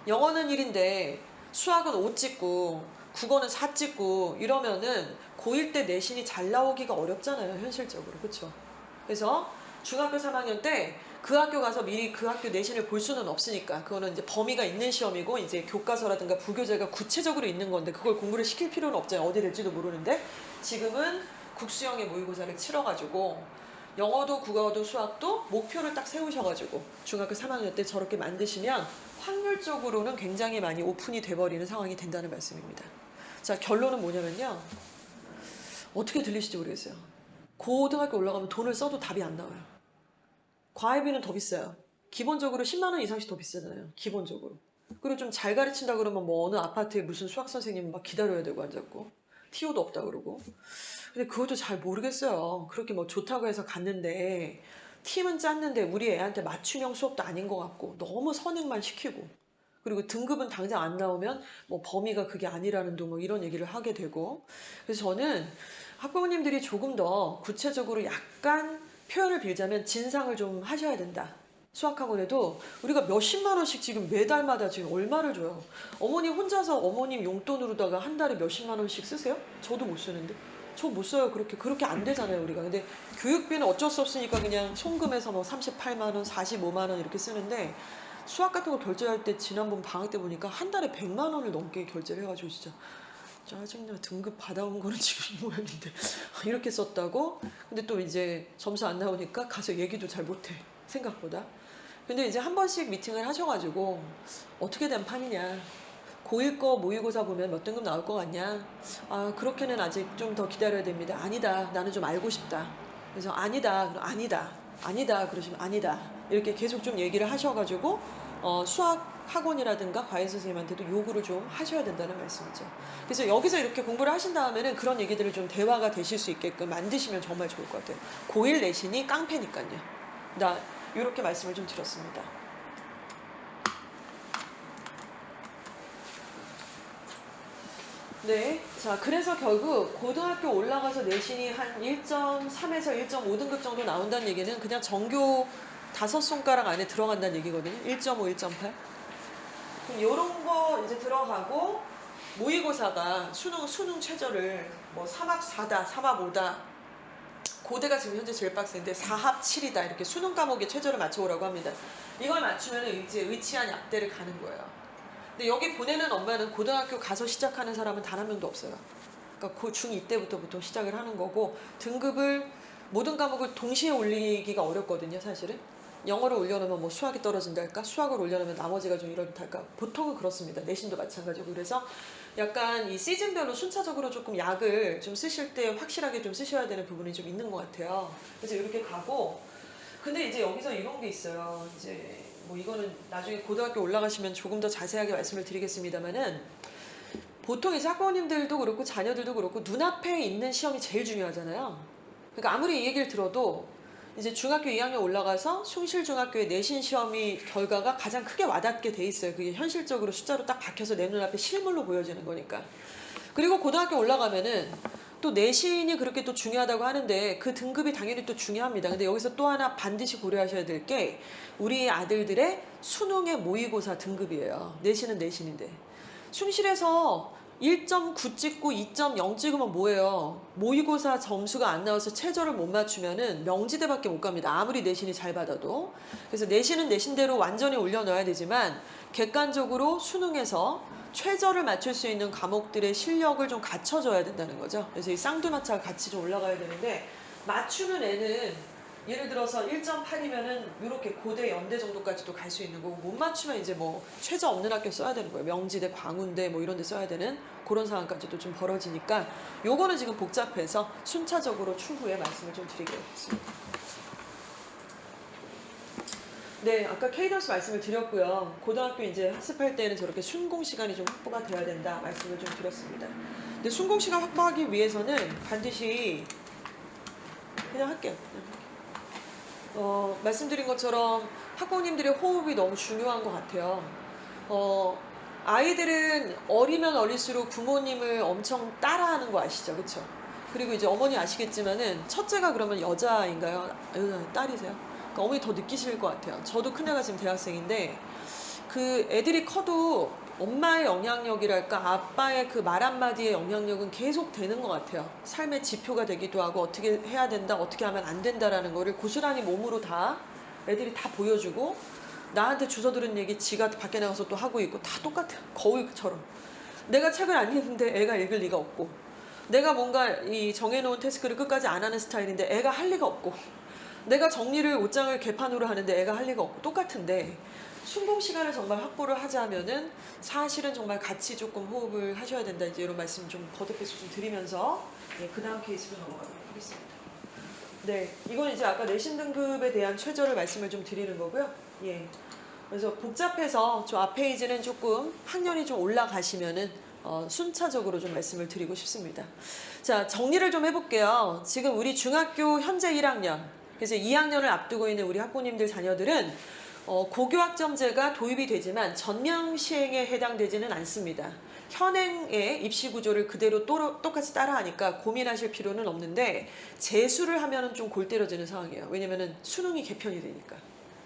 A: 영어는 1인데 수학은 5 찍고 국어는 4 찍고 이러면은 고1 때 내신이 잘 나오기가 어렵잖아요. 현실적으로. 그렇죠? 그래서 중학교 3학년 때 그 학교 가서 미리 그 학교 내신을 볼 수는 없으니까 그거는 이제 범위가 있는 시험이고 이제 교과서라든가 부교재가 구체적으로 있는 건데 그걸 공부를 시킬 필요는 없잖아요. 어디 될지도 모르는데 지금은 국수형의 모의고사를 치러가지고 영어도 국어도 수학도 목표를 딱 세우셔가지고 중학교 3학년 때 저렇게 만드시면 확률적으로는 굉장히 많이 오픈이 돼버리는 상황이 된다는 말씀입니다. 자, 결론은 뭐냐면요. 어떻게 들리실지 모르겠어요. 고등학교 올라가면 돈을 써도 답이 안 나와요. 과외비는 더 비싸요. 기본적으로 10만 원 이상씩 더 비싸잖아요. 기본적으로. 그리고 좀 잘 가르친다 그러면 뭐 어느 아파트에 무슨 수학 선생님 막 기다려야 되고 앉았고 티오도 없다 그러고 근데 그것도 잘 모르겠어요. 그렇게 뭐 좋다고 해서 갔는데 팀은 짰는데 우리 애한테 맞춤형 수업도 아닌 것 같고 너무 선행만 시키고 그리고 등급은 당장 안 나오면 뭐 범위가 그게 아니라는 둥 뭐 이런 얘기를 하게 되고. 그래서 저는 학부모님들이 조금 더 구체적으로 약간 표현을 빌자면 진상을 좀 하셔야 된다. 수학학원에도 우리가 몇십만 원씩 지금 매달마다 지금 얼마를 줘요. 어머니 혼자서 어머님 용돈으로다가 한 달에 몇십만 원씩 쓰세요? 저도 못 쓰는데. 저 못 써요. 그렇게 안 되잖아요, 우리가. 근데 교육비는 어쩔 수 없으니까 그냥 송금해서 뭐 38만 원, 45만 원 이렇게 쓰는데 수학 같은 거 결제할 때 지난번 방학 때 보니까 한 달에 100만 원을 넘게 결제를 해가지고 진짜 짜증나. 등급 받아온 거는 지금 이 모양인데 이렇게 썼다고? 근데 또 이제 점수 안 나오니까 가서 얘기도 잘 못해. 생각보다. 근데 이제 한 번씩 미팅을 하셔가지고 어떻게 된 판이냐. 고1 거 모의고사 보면 몇 등급 나올 것 같냐? 아, 그렇게는 아직 좀 더 기다려야 됩니다. 아니다. 나는 좀 알고 싶다. 그래서 아니다. 그럼 아니다. 아니다. 그러시면 아니다. 이렇게 계속 좀 얘기를 하셔가지고 수학 학원이라든가 과외 선생님한테도 요구를 좀 하셔야 된다는 말씀이죠. 그래서 여기서 이렇게 공부를 하신 다음에는 그런 얘기들을 좀 대화가 되실 수 있게끔 만드시면 정말 좋을 것 같아요. 고1 내신이 깡패니까요. 나 이렇게 말씀을 좀 드렸습니다. 네. 자, 그래서 결국 고등학교 올라가서 내신이 한 1.3에서 1.5등급 정도 나온다는 얘기는 그냥 전교 5손가락 안에 들어간다는 얘기거든요. 1.5, 1.8. 그럼 요런 거 이제 들어가고 모의고사가 수능 최저를 뭐 3합 4다, 3합 5다. 고대가 지금 현재 제일 빡센데 4합 7이다. 이렇게 수능 과목의 최저를 맞춰오라고 합니다. 이걸 맞추면 이제 의치한 약대를 가는 거예요. 근데 여기 보내는 엄마는 고등학교 가서 시작하는 사람은 단 한 명도 없어요. 그러니까 중2 때부터 보통 시작을 하는 거고 등급을 모든 과목을 동시에 올리기가 어렵거든요, 사실은. 영어를 올려놓으면 뭐 수학이 떨어진다 할까? 수학을 올려놓으면 나머지가 좀 이렇다 할까? 보통은 그렇습니다. 내신도 마찬가지고. 그래서 약간 이 시즌별로 순차적으로 조금 약을 좀 쓰실 때 확실하게 좀 쓰셔야 되는 부분이 좀 있는 것 같아요. 그래서 이렇게 가고 근데 이제 여기서 이런 게 있어요. 이제 뭐 이거는 나중에 고등학교 올라가시면 조금 더 자세하게 말씀을 드리겠습니다만은 보통 이제 학부모님들도 그렇고 자녀들도 그렇고 눈앞에 있는 시험이 제일 중요하잖아요. 그러니까 아무리 이 얘기를 들어도 이제 중학교 2학년 올라가서 숭실중학교의 내신 시험이 결과가 가장 크게 와닿게 돼 있어요. 그게 현실적으로 숫자로 딱 박혀서 내 눈앞에 실물로 보여지는 거니까. 그리고 고등학교 올라가면은 또 내신이 그렇게 또 중요하다고 하는데 그 등급이 당연히 또 중요합니다. 근데 여기서 또 하나 반드시 고려하셔야 될 게 우리 아들들의 수능의 모의고사 등급이에요. 내신은 내신인데. 숭실에서 1.9 찍고 2.0 찍으면 뭐예요? 모의고사 점수가 안 나와서 최저를 못 맞추면은 명지대밖에 못 갑니다. 아무리 내신이 잘 받아도. 그래서 내신은 내신대로 완전히 올려놔야 되지만 객관적으로 수능에서 최저를 맞출 수 있는 과목들의 실력을 좀 갖춰줘야 된다는 거죠. 그래서 이 쌍두마차가 같이 좀 올라가야 되는데 맞추는 애는 예를 들어서 1.8이면은 이렇게 고대 연대 정도까지도 갈 수 있는 거고 못 맞추면 이제 뭐 최저 없는 학교 써야 되는 거예요. 명지대, 광운대 뭐 이런 데 써야 되는 그런 상황까지도 좀 벌어지니까 요거는 지금 복잡해서 순차적으로 추후에 말씀을 좀 드리겠습니다. 네, 아까 케이던스 말씀을 드렸고요. 고등학교 이제 학습할 때는 저렇게 순공 시간이 좀 확보가 돼야 된다 말씀을 좀 드렸습니다. 근데 순공 시간 확보하기 위해서는 반드시 그냥 할게요. 말씀드린 것처럼 학부모님들의 호흡이 너무 중요한 것 같아요. 아이들은 어리면 어릴수록 부모님을 엄청 따라하는 거 아시죠? 그쵸? 그리고 이제 어머니 아시겠지만은 첫째가 그러면 여자인가요? 딸이세요? 그러니까 어머니 더 느끼실 것 같아요. 저도 큰애가 지금 대학생인데 그 애들이 커도 엄마의 영향력이랄까 아빠의 그 말 한마디의 영향력은 계속 되는 것 같아요. 삶의 지표가 되기도 하고 어떻게 해야 된다 어떻게 하면 안 된다라는 거를 고스란히 몸으로 다 애들이 다 보여주고 나한테 주워 들은 얘기 지가 밖에 나가서 또 하고 있고 다 똑같아요. 거울처럼. 내가 책을 안 읽는데 애가 읽을 리가 없고 내가 뭔가 이 정해놓은 태스크를 끝까지 안 하는 스타일인데 애가 할 리가 없고 내가 정리를 옷장을 개판으로 하는데 애가 할 리가 없고 똑같은데 순공 시간을 정말 확보를 하자면은 사실은 정말 같이 조금 호흡을 하셔야 된다. 이제 이런 말씀 좀 거듭해서 좀 드리면서 네, 그 다음 케이스로 넘어가도록 하겠습니다. 네, 이건 이제 아까 내신 등급에 대한 최저를 말씀을 좀 드리는 거고요. 예. 그래서 복잡해서 저 앞 페이지는 조금 학년이 좀 올라가시면은 순차적으로 좀 말씀을 드리고 싶습니다. 자, 정리를 좀 해볼게요. 지금 우리 중학교 현재 1학년, 그래서 2학년을 앞두고 있는 우리 학부모님들 자녀들은 고교학점제가 도입이 되지만 전면 시행에 해당되지는 않습니다. 현행의 입시 구조를 그대로 똑같이 따라하니까 고민하실 필요는 없는데 재수를 하면은 좀 골 때려지는 상황이에요. 왜냐면은 수능이 개편이 되니까.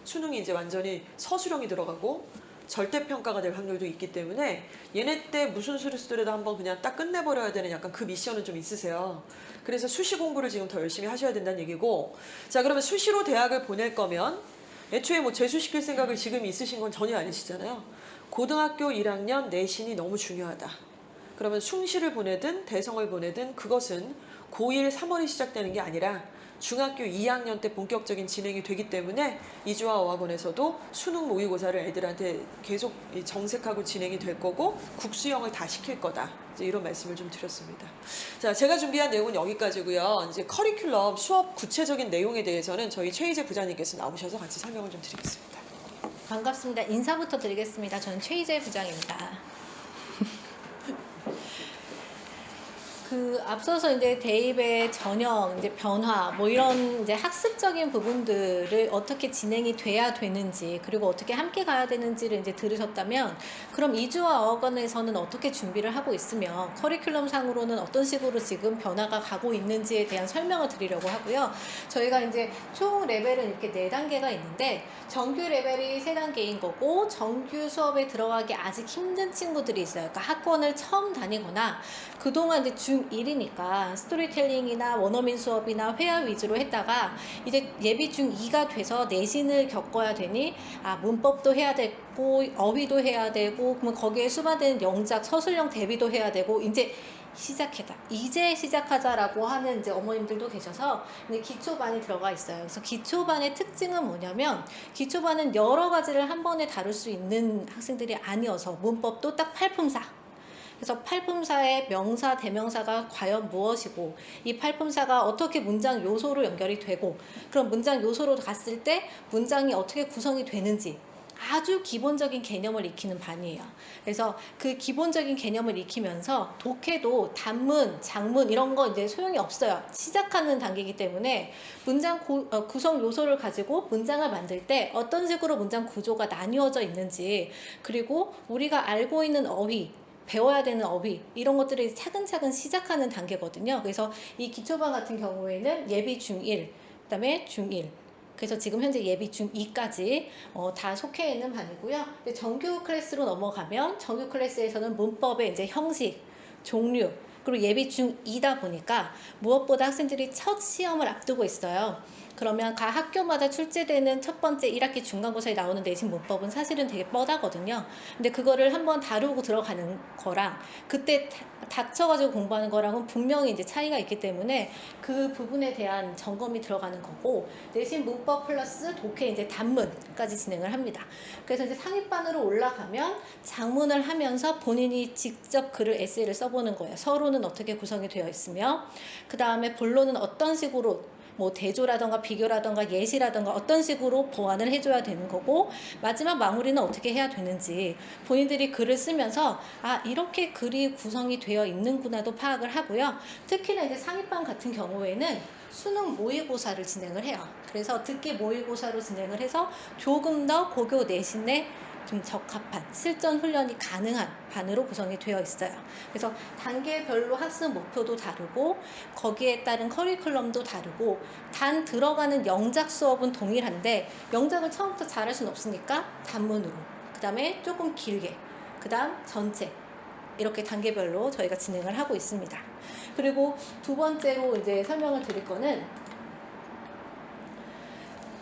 A: 수능이 이제 완전히 서술형이 들어가고 절대평가가 될 확률도 있기 때문에 얘네 때 무슨 수를 쓰더라도 한번 그냥 딱 끝내버려야 되는 약간 그 미션은 좀 있으세요. 그래서 수시 공부를 지금 더 열심히 하셔야 된다는 얘기고, 자, 그러면 수시로 대학을 보낼 거면 애초에 뭐 재수시킬 생각을 지금 있으신 건 전혀 아니시잖아요. 고등학교 1학년 내신이 너무 중요하다. 그러면 숭시를 보내든 대성을 보내든 그것은 고1 3월이 시작되는 게 아니라 중학교 2학년 때 본격적인 진행이 되기 때문에 이주와 어학원에서도 수능 모의고사를 애들한테 계속 정색하고 진행이 될 거고 국수형을 다 시킬 거다. 이제 이런 말씀을 좀 드렸습니다. 자, 제가 준비한 내용은 여기까지고요. 이제 커리큘럼 수업 구체적인 내용에 대해서는 저희 최희재 부장님께서 나오셔서 같이 설명을 좀 드리겠습니다.
C: 반갑습니다. 인사부터 드리겠습니다. 저는 최희재 부장입니다. 앞서서 이제 대입의 전형, 이제 변화, 뭐 이런 이제 학습적인 부분들을 어떻게 진행이 돼야 되는지, 그리고 어떻게 함께 가야 되는지를 이제 들으셨다면, 그럼 이주와 어학원에서는 어떻게 준비를 하고 있으며, 커리큘럼 상으로는 어떤 식으로 지금 변화가 가고 있는지에 대한 설명을 드리려고 하고요. 저희가 이제 총 레벨은 이렇게 4단계가 있는데, 정규 레벨이 3단계인 거고, 정규 수업에 들어가기 아직 힘든 친구들이 있어요. 그러니까 학원을 처음 다니거나, 그동안 이제 중1이니까 스토리텔링이나 원어민 수업이나 회화 위주로 했다가 이제 예비 중2가 돼서 내신을 겪어야 되니 문법도 해야 되고 어휘도 해야 되고 그러면 거기에 수반되는 영작, 서술형 대비도 해야 되고 이제 이제 시작하자라고 하는 이제 어머님들도 계셔서 이제 기초반이 들어가 있어요. 그래서 기초반의 특징은 뭐냐면 기초반은 여러 가지를 한 번에 다룰 수 있는 학생들이 아니어서 문법도 딱 팔품사. 그래서 팔품사의 명사, 대명사가 과연 무엇이고 이 팔품사가 어떻게 문장 요소로 연결이 되고 그럼 문장 요소로 갔을 때 문장이 어떻게 구성이 되는지 아주 기본적인 개념을 익히는 반이에요. 그래서 그 기본적인 개념을 익히면서 독해도 단문, 장문 이런 거 이제 소용이 없어요. 시작하는 단계이기 때문에 문장 구성 요소를 가지고 문장을 만들 때 어떤 식으로 문장 구조가 나뉘어져 있는지 그리고 우리가 알고 있는 어휘 배워야 되는 어휘 이런 것들을 차근차근 시작하는 단계거든요. 그래서 이 기초반 같은 경우에는 예비 중1 그다음에 중1 그래서 지금 현재 예비 중2까지 다 속해 있는 반이고요. 정규 클래스로 넘어가면 정규 클래스에서는 문법의 이제 형식, 종류 그리고 예비 중2다 보니까 무엇보다 학생들이 첫 시험을 앞두고 있어요. 그러면 각 학교마다 출제되는 첫 번째 1학기 중간고사에 나오는 내신 문법은 사실은 되게 뻔하거든요. 근데 그거를 한번 다루고 들어가는 거랑 그때 닥쳐가지고 공부하는 거랑은 분명히 이제 차이가 있기 때문에 그 부분에 대한 점검이 들어가는 거고 내신 문법 플러스 독해 이제 단문까지 진행을 합니다. 그래서 이제 상위반으로 올라가면 작문을 하면서 본인이 직접 글을 에세이를 써보는 거예요. 서론은 어떻게 구성이 되어 있으며 그 다음에 본론은 어떤 식으로 뭐 대조라던가 비교라던가 예시라던가 어떤 식으로 보완을 해줘야 되는 거고 마지막 마무리는 어떻게 해야 되는지 본인들이 글을 쓰면서 이렇게 글이 구성이 되어 있는구나도 파악을 하고요. 특히나 이제 상위반 같은 경우에는 수능 모의고사를 진행을 해요. 그래서 듣기 모의고사로 진행을 해서 조금 더 고교 내신에 좀 적합한 실전 훈련이 가능한 반으로 구성이 되어 있어요. 그래서 단계별로 학습 목표도 다르고 거기에 따른 커리큘럼도 다르고 단 들어가는 영작 수업은 동일한데 영작을 처음부터 잘할 수는 없으니까 단문으로 그 다음에 조금 길게 그 다음 전체 이렇게 단계별로 저희가 진행을 하고 있습니다. 그리고 두 번째로 이제 설명을 드릴 거는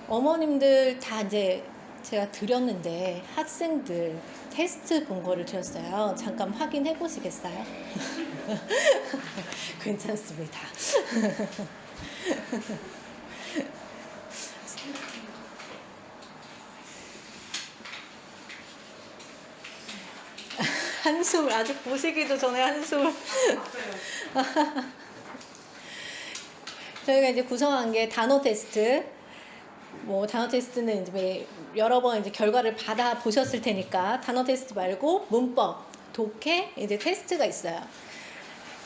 C: 어머님들 다 이제 제가 드렸는데 학생들 테스트 본 거를 드렸어요. 잠깐 확인해 보시겠어요? 괜찮습니다. 한숨을 아직 보시기도 전에 한숨을 저희가 이제 구성한 게 단어 테스트 단어 테스트는 이제 여러 번 이제 결과를 받아 보셨을 테니까 단어 테스트 말고 문법, 독해 이제 테스트가 있어요.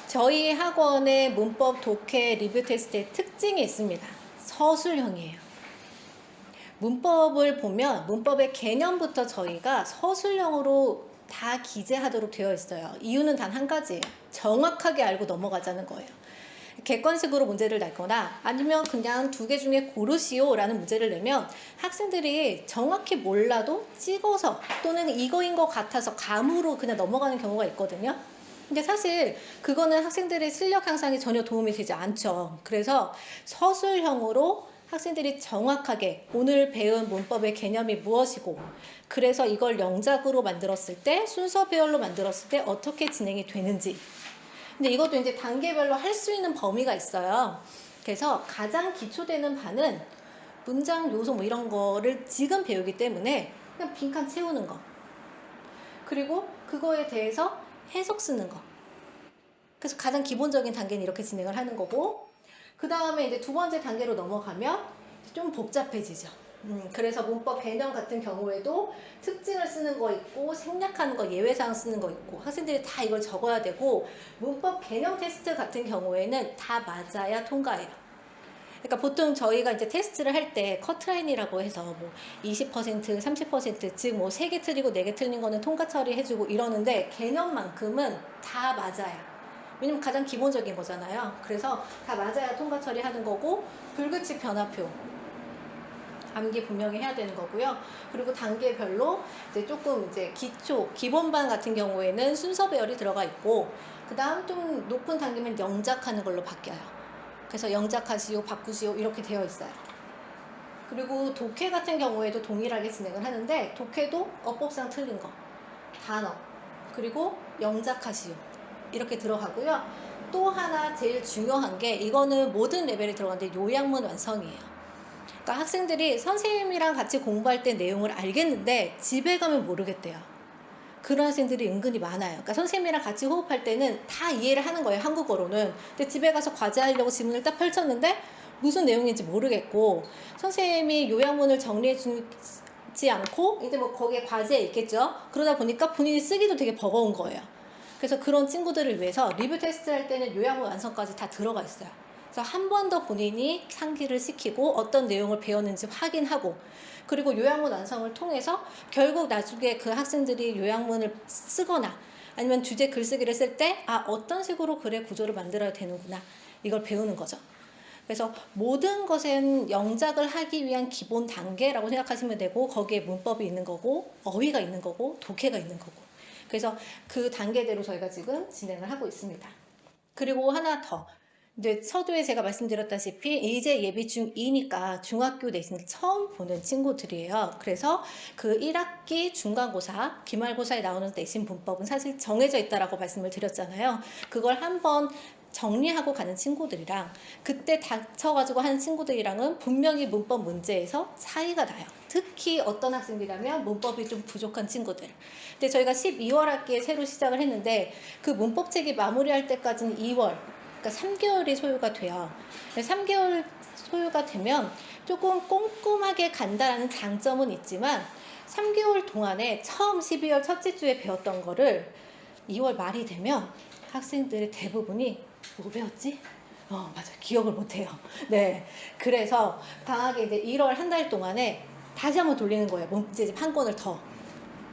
C: 저희 학원의 문법, 독해 리뷰 테스트의 특징이 있습니다. 서술형이에요. 문법을 보면 문법의 개념부터 저희가 서술형으로 다 기재하도록 되어 있어요. 이유는 단 한 가지예요. 정확하게 알고 넘어가자는 거예요. 객관식으로 문제를 냈거나 아니면 그냥 두 개 중에 고르시오 라는 문제를 내면 학생들이 정확히 몰라도 찍어서 또는 이거인 것 같아서 감으로 그냥 넘어가는 경우가 있거든요. 근데 사실 그거는 학생들의 실력 향상에 전혀 도움이 되지 않죠. 그래서 서술형으로 학생들이 정확하게 오늘 배운 문법의 개념이 무엇이고 그래서 이걸 영작으로 만들었을 때 순서별로 만들었을 때 어떻게 진행이 되는지, 근데 이것도 이제 단계별로 할 수 있는 범위가 있어요. 그래서 가장 기초되는 반은 문장 요소 뭐 이런 거를 지금 배우기 때문에 그냥 빈칸 채우는 거, 그리고 그거에 대해서 해석 쓰는 거. 그래서 가장 기본적인 단계는 이렇게 진행을 하는 거고, 그 다음에 이제 두 번째 단계로 넘어가면 좀 복잡해지죠. 그래서 문법 개념 같은 경우에도 특징을 쓰는 거 있고 생략하는 거, 예외사항 쓰는 거 있고 학생들이 다 이걸 적어야 되고, 문법 개념 테스트 같은 경우에는 다 맞아야 통과해요. 그러니까 보통 저희가 이제 테스트를 할 때 커트라인이라고 해서 뭐 20%, 30%, 즉 뭐 3개 틀리고 4개 틀린 거는 통과 처리해주고 이러는데 개념만큼은 다 맞아요. 왜냐면 가장 기본적인 거잖아요. 그래서 다 맞아야 통과 처리하는 거고, 불규칙 변화표 암기 분명히 해야 되는 거고요. 그리고 단계별로 이제 조금 이제 기본반 같은 경우에는 순서 배열이 들어가 있고, 그 다음 좀 높은 단계면 영작하는 걸로 바뀌어요. 그래서 영작하시오, 바꾸시오 이렇게 되어 있어요. 그리고 독해 같은 경우에도 동일하게 진행을 하는데, 독해도 어법상 틀린 거, 단어, 그리고 영작하시오 이렇게 들어가고요. 또 하나 제일 중요한 게, 이거는 모든 레벨에 들어가는데 요약문 완성이에요. 그러니까 학생들이 선생님이랑 같이 공부할 때 내용을 알겠는데 집에 가면 모르겠대요. 그런 학생들이 은근히 많아요. 그러니까 선생님이랑 같이 호흡할 때는 다 이해를 하는 거예요, 한국어로는. 근데 집에 가서 과제하려고 지문을 딱 펼쳤는데 무슨 내용인지 모르겠고, 선생님이 요약문을 정리해 주지 않고 이제 뭐 거기에 과제에 있겠죠. 그러다 보니까 본인이 쓰기도 되게 버거운 거예요. 그래서 그런 친구들을 위해서 리뷰 테스트 할 때는 요약문 완성까지 다 들어가 있어요. 그래서 한 번 더 본인이 상기를 시키고 어떤 내용을 배웠는지 확인하고, 그리고 요약문 완성을 통해서 결국 나중에 그 학생들이 요약문을 쓰거나 아니면 주제 글쓰기를 쓸 때 어떤 식으로 글의 구조를 만들어야 되는구나, 이걸 배우는 거죠. 그래서 모든 것은 영작을 하기 위한 기본 단계라고 생각하시면 되고, 거기에 문법이 있는 거고 어휘가 있는 거고 독해가 있는 거고, 그래서 그 단계대로 저희가 지금 진행을 하고 있습니다. 그리고 하나 더, 이제 서두에 제가 말씀드렸다시피 이제 예비 중2니까 중학교 내신을 처음 보는 친구들이에요. 그래서 그 1학기 중간고사, 기말고사에 나오는 내신 문법은 사실 정해져 있다라고 말씀을 드렸잖아요. 그걸 한번 정리하고 가는 친구들이랑 그때 닥쳐가지고 하는 친구들이랑은 분명히 문법 문제에서 차이가 나요. 특히 어떤 학생들이라면 문법이 좀 부족한 친구들. 근데 저희가 12월 학기에 새로 시작을 했는데 그 문법책이 마무리할 때까지는 2월, 그러니까 3개월이 소요가 돼요. 3개월 소요가 되면 조금 꼼꼼하게 간다라는 장점은 있지만 3개월 동안에 처음 12월 첫째 주에 배웠던 거를 2월 말이 되면 학생들의 대부분이 뭐 배웠지? 맞아, 기억을 못해요. 네, 그래서 방학에 이제 1월 한 달 동안에 다시 한번 돌리는 거예요. 문제집 한 권을 더.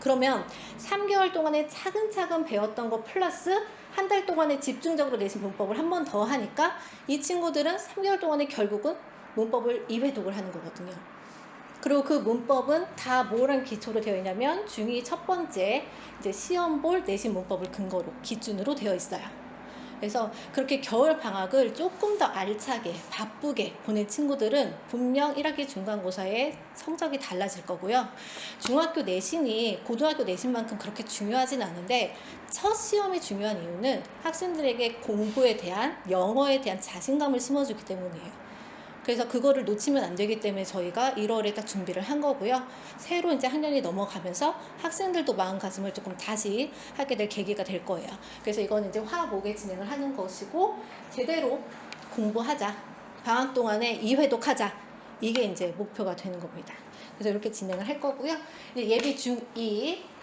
C: 그러면 3개월 동안에 차근차근 배웠던 거 플러스 한 달 동안에 집중적으로 내신 문법을 한 번 더 하니까 이 친구들은 3개월 동안에 결국은 문법을 2회독을 하는 거거든요. 그리고 그 문법은 다 뭐랑 기초로 되어 있냐면 중2 첫 번째 이제 시험 볼 내신 문법을 근거로 기준으로 되어 있어요. 그래서 그렇게 겨울 방학을 조금 더 알차게 바쁘게 보낸 친구들은 분명 1학기 중간고사의 성적이 달라질 거고요. 중학교 내신이 고등학교 내신만큼 그렇게 중요하진 않은데 첫 시험이 중요한 이유는 학생들에게 공부에 대한, 영어에 대한 자신감을 심어주기 때문이에요. 그래서 그거를 놓치면 안 되기 때문에 저희가 1월에 딱 준비를 한 거고요. 새로 이제 학년이 넘어가면서 학생들도 마음가짐을 조금 다시 하게 될 계기가 될 거예요. 그래서 이거는 이제 화목에 진행을 하는 것이고, 제대로 공부하자, 방학 동안에 2회독 하자, 이게 이제 목표가 되는 겁니다. 그래서 이렇게 진행을 할 거고요. 예비 중2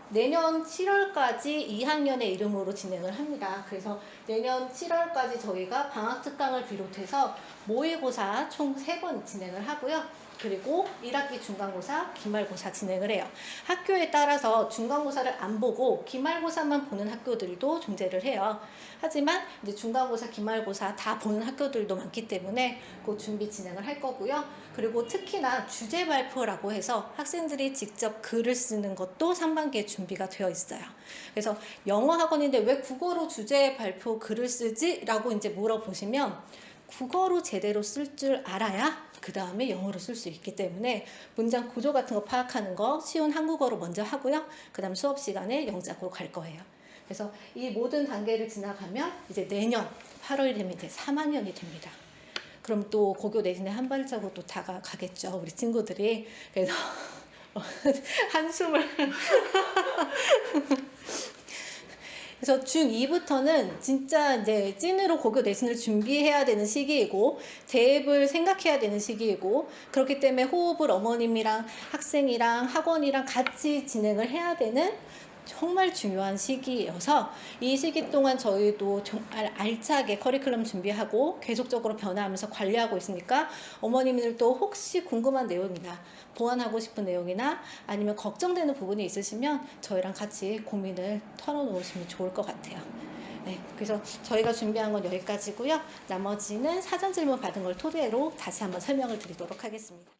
C: 내년 7월까지 2학년의 이름으로 진행을 합니다. 그래서 내년 7월까지 저희가 방학특강을 비롯해서 모의고사 총 3번 진행을 하고요. 그리고 1학기 중간고사, 기말고사 진행을 해요. 학교에 따라서 중간고사를 안 보고 기말고사만 보는 학교들도 존재를 해요. 하지만 이제 중간고사, 기말고사 다 보는 학교들도 많기 때문에 그 준비 진행을 할 거고요. 그리고 특히나 주제 발표라고 해서 학생들이 직접 글을 쓰는 것도 상반기에 준비가 되어 있어요. 그래서 영어 학원인데 왜 국어로 주제 발표 글을 쓰지? 라고 이제 물어보시면 국어로 제대로 쓸 줄 알아야 그 다음에 영어로 쓸 수 있기 때문에 문장 구조 같은 거 파악하는 거 쉬운 한국어로 먼저 하고요. 그 다음 수업 시간에 영작으로 갈 거예요. 그래서 이 모든 단계를 지나가면 이제 내년 8월이 되면 이제 3학년이 됩니다. 그럼 또 고교 내신에 한 발자국 또 다가가겠죠. 우리 친구들이. 그래서 한숨을 그래서 중2부터는 진짜 이제 찐으로 고교 내신을 준비해야 되는 시기이고 대입을 생각해야 되는 시기이고 그렇기 때문에 호흡을 어머님이랑 학생이랑 학원이랑 같이 진행을 해야 되는 정말 중요한 시기여서 이 시기 동안 저희도 정말 알차게 커리큘럼 준비하고 계속적으로 변화하면서 관리하고 있으니까 어머님들도 혹시 궁금한 내용이나 보완하고 싶은 내용이나 아니면 걱정되는 부분이 있으시면 저희랑 같이 고민을 털어놓으시면 좋을 것 같아요. 네, 그래서 저희가 준비한 건 여기까지고요. 나머지는 사전 질문 받은 걸 토대로 다시 한번 설명을 드리도록 하겠습니다.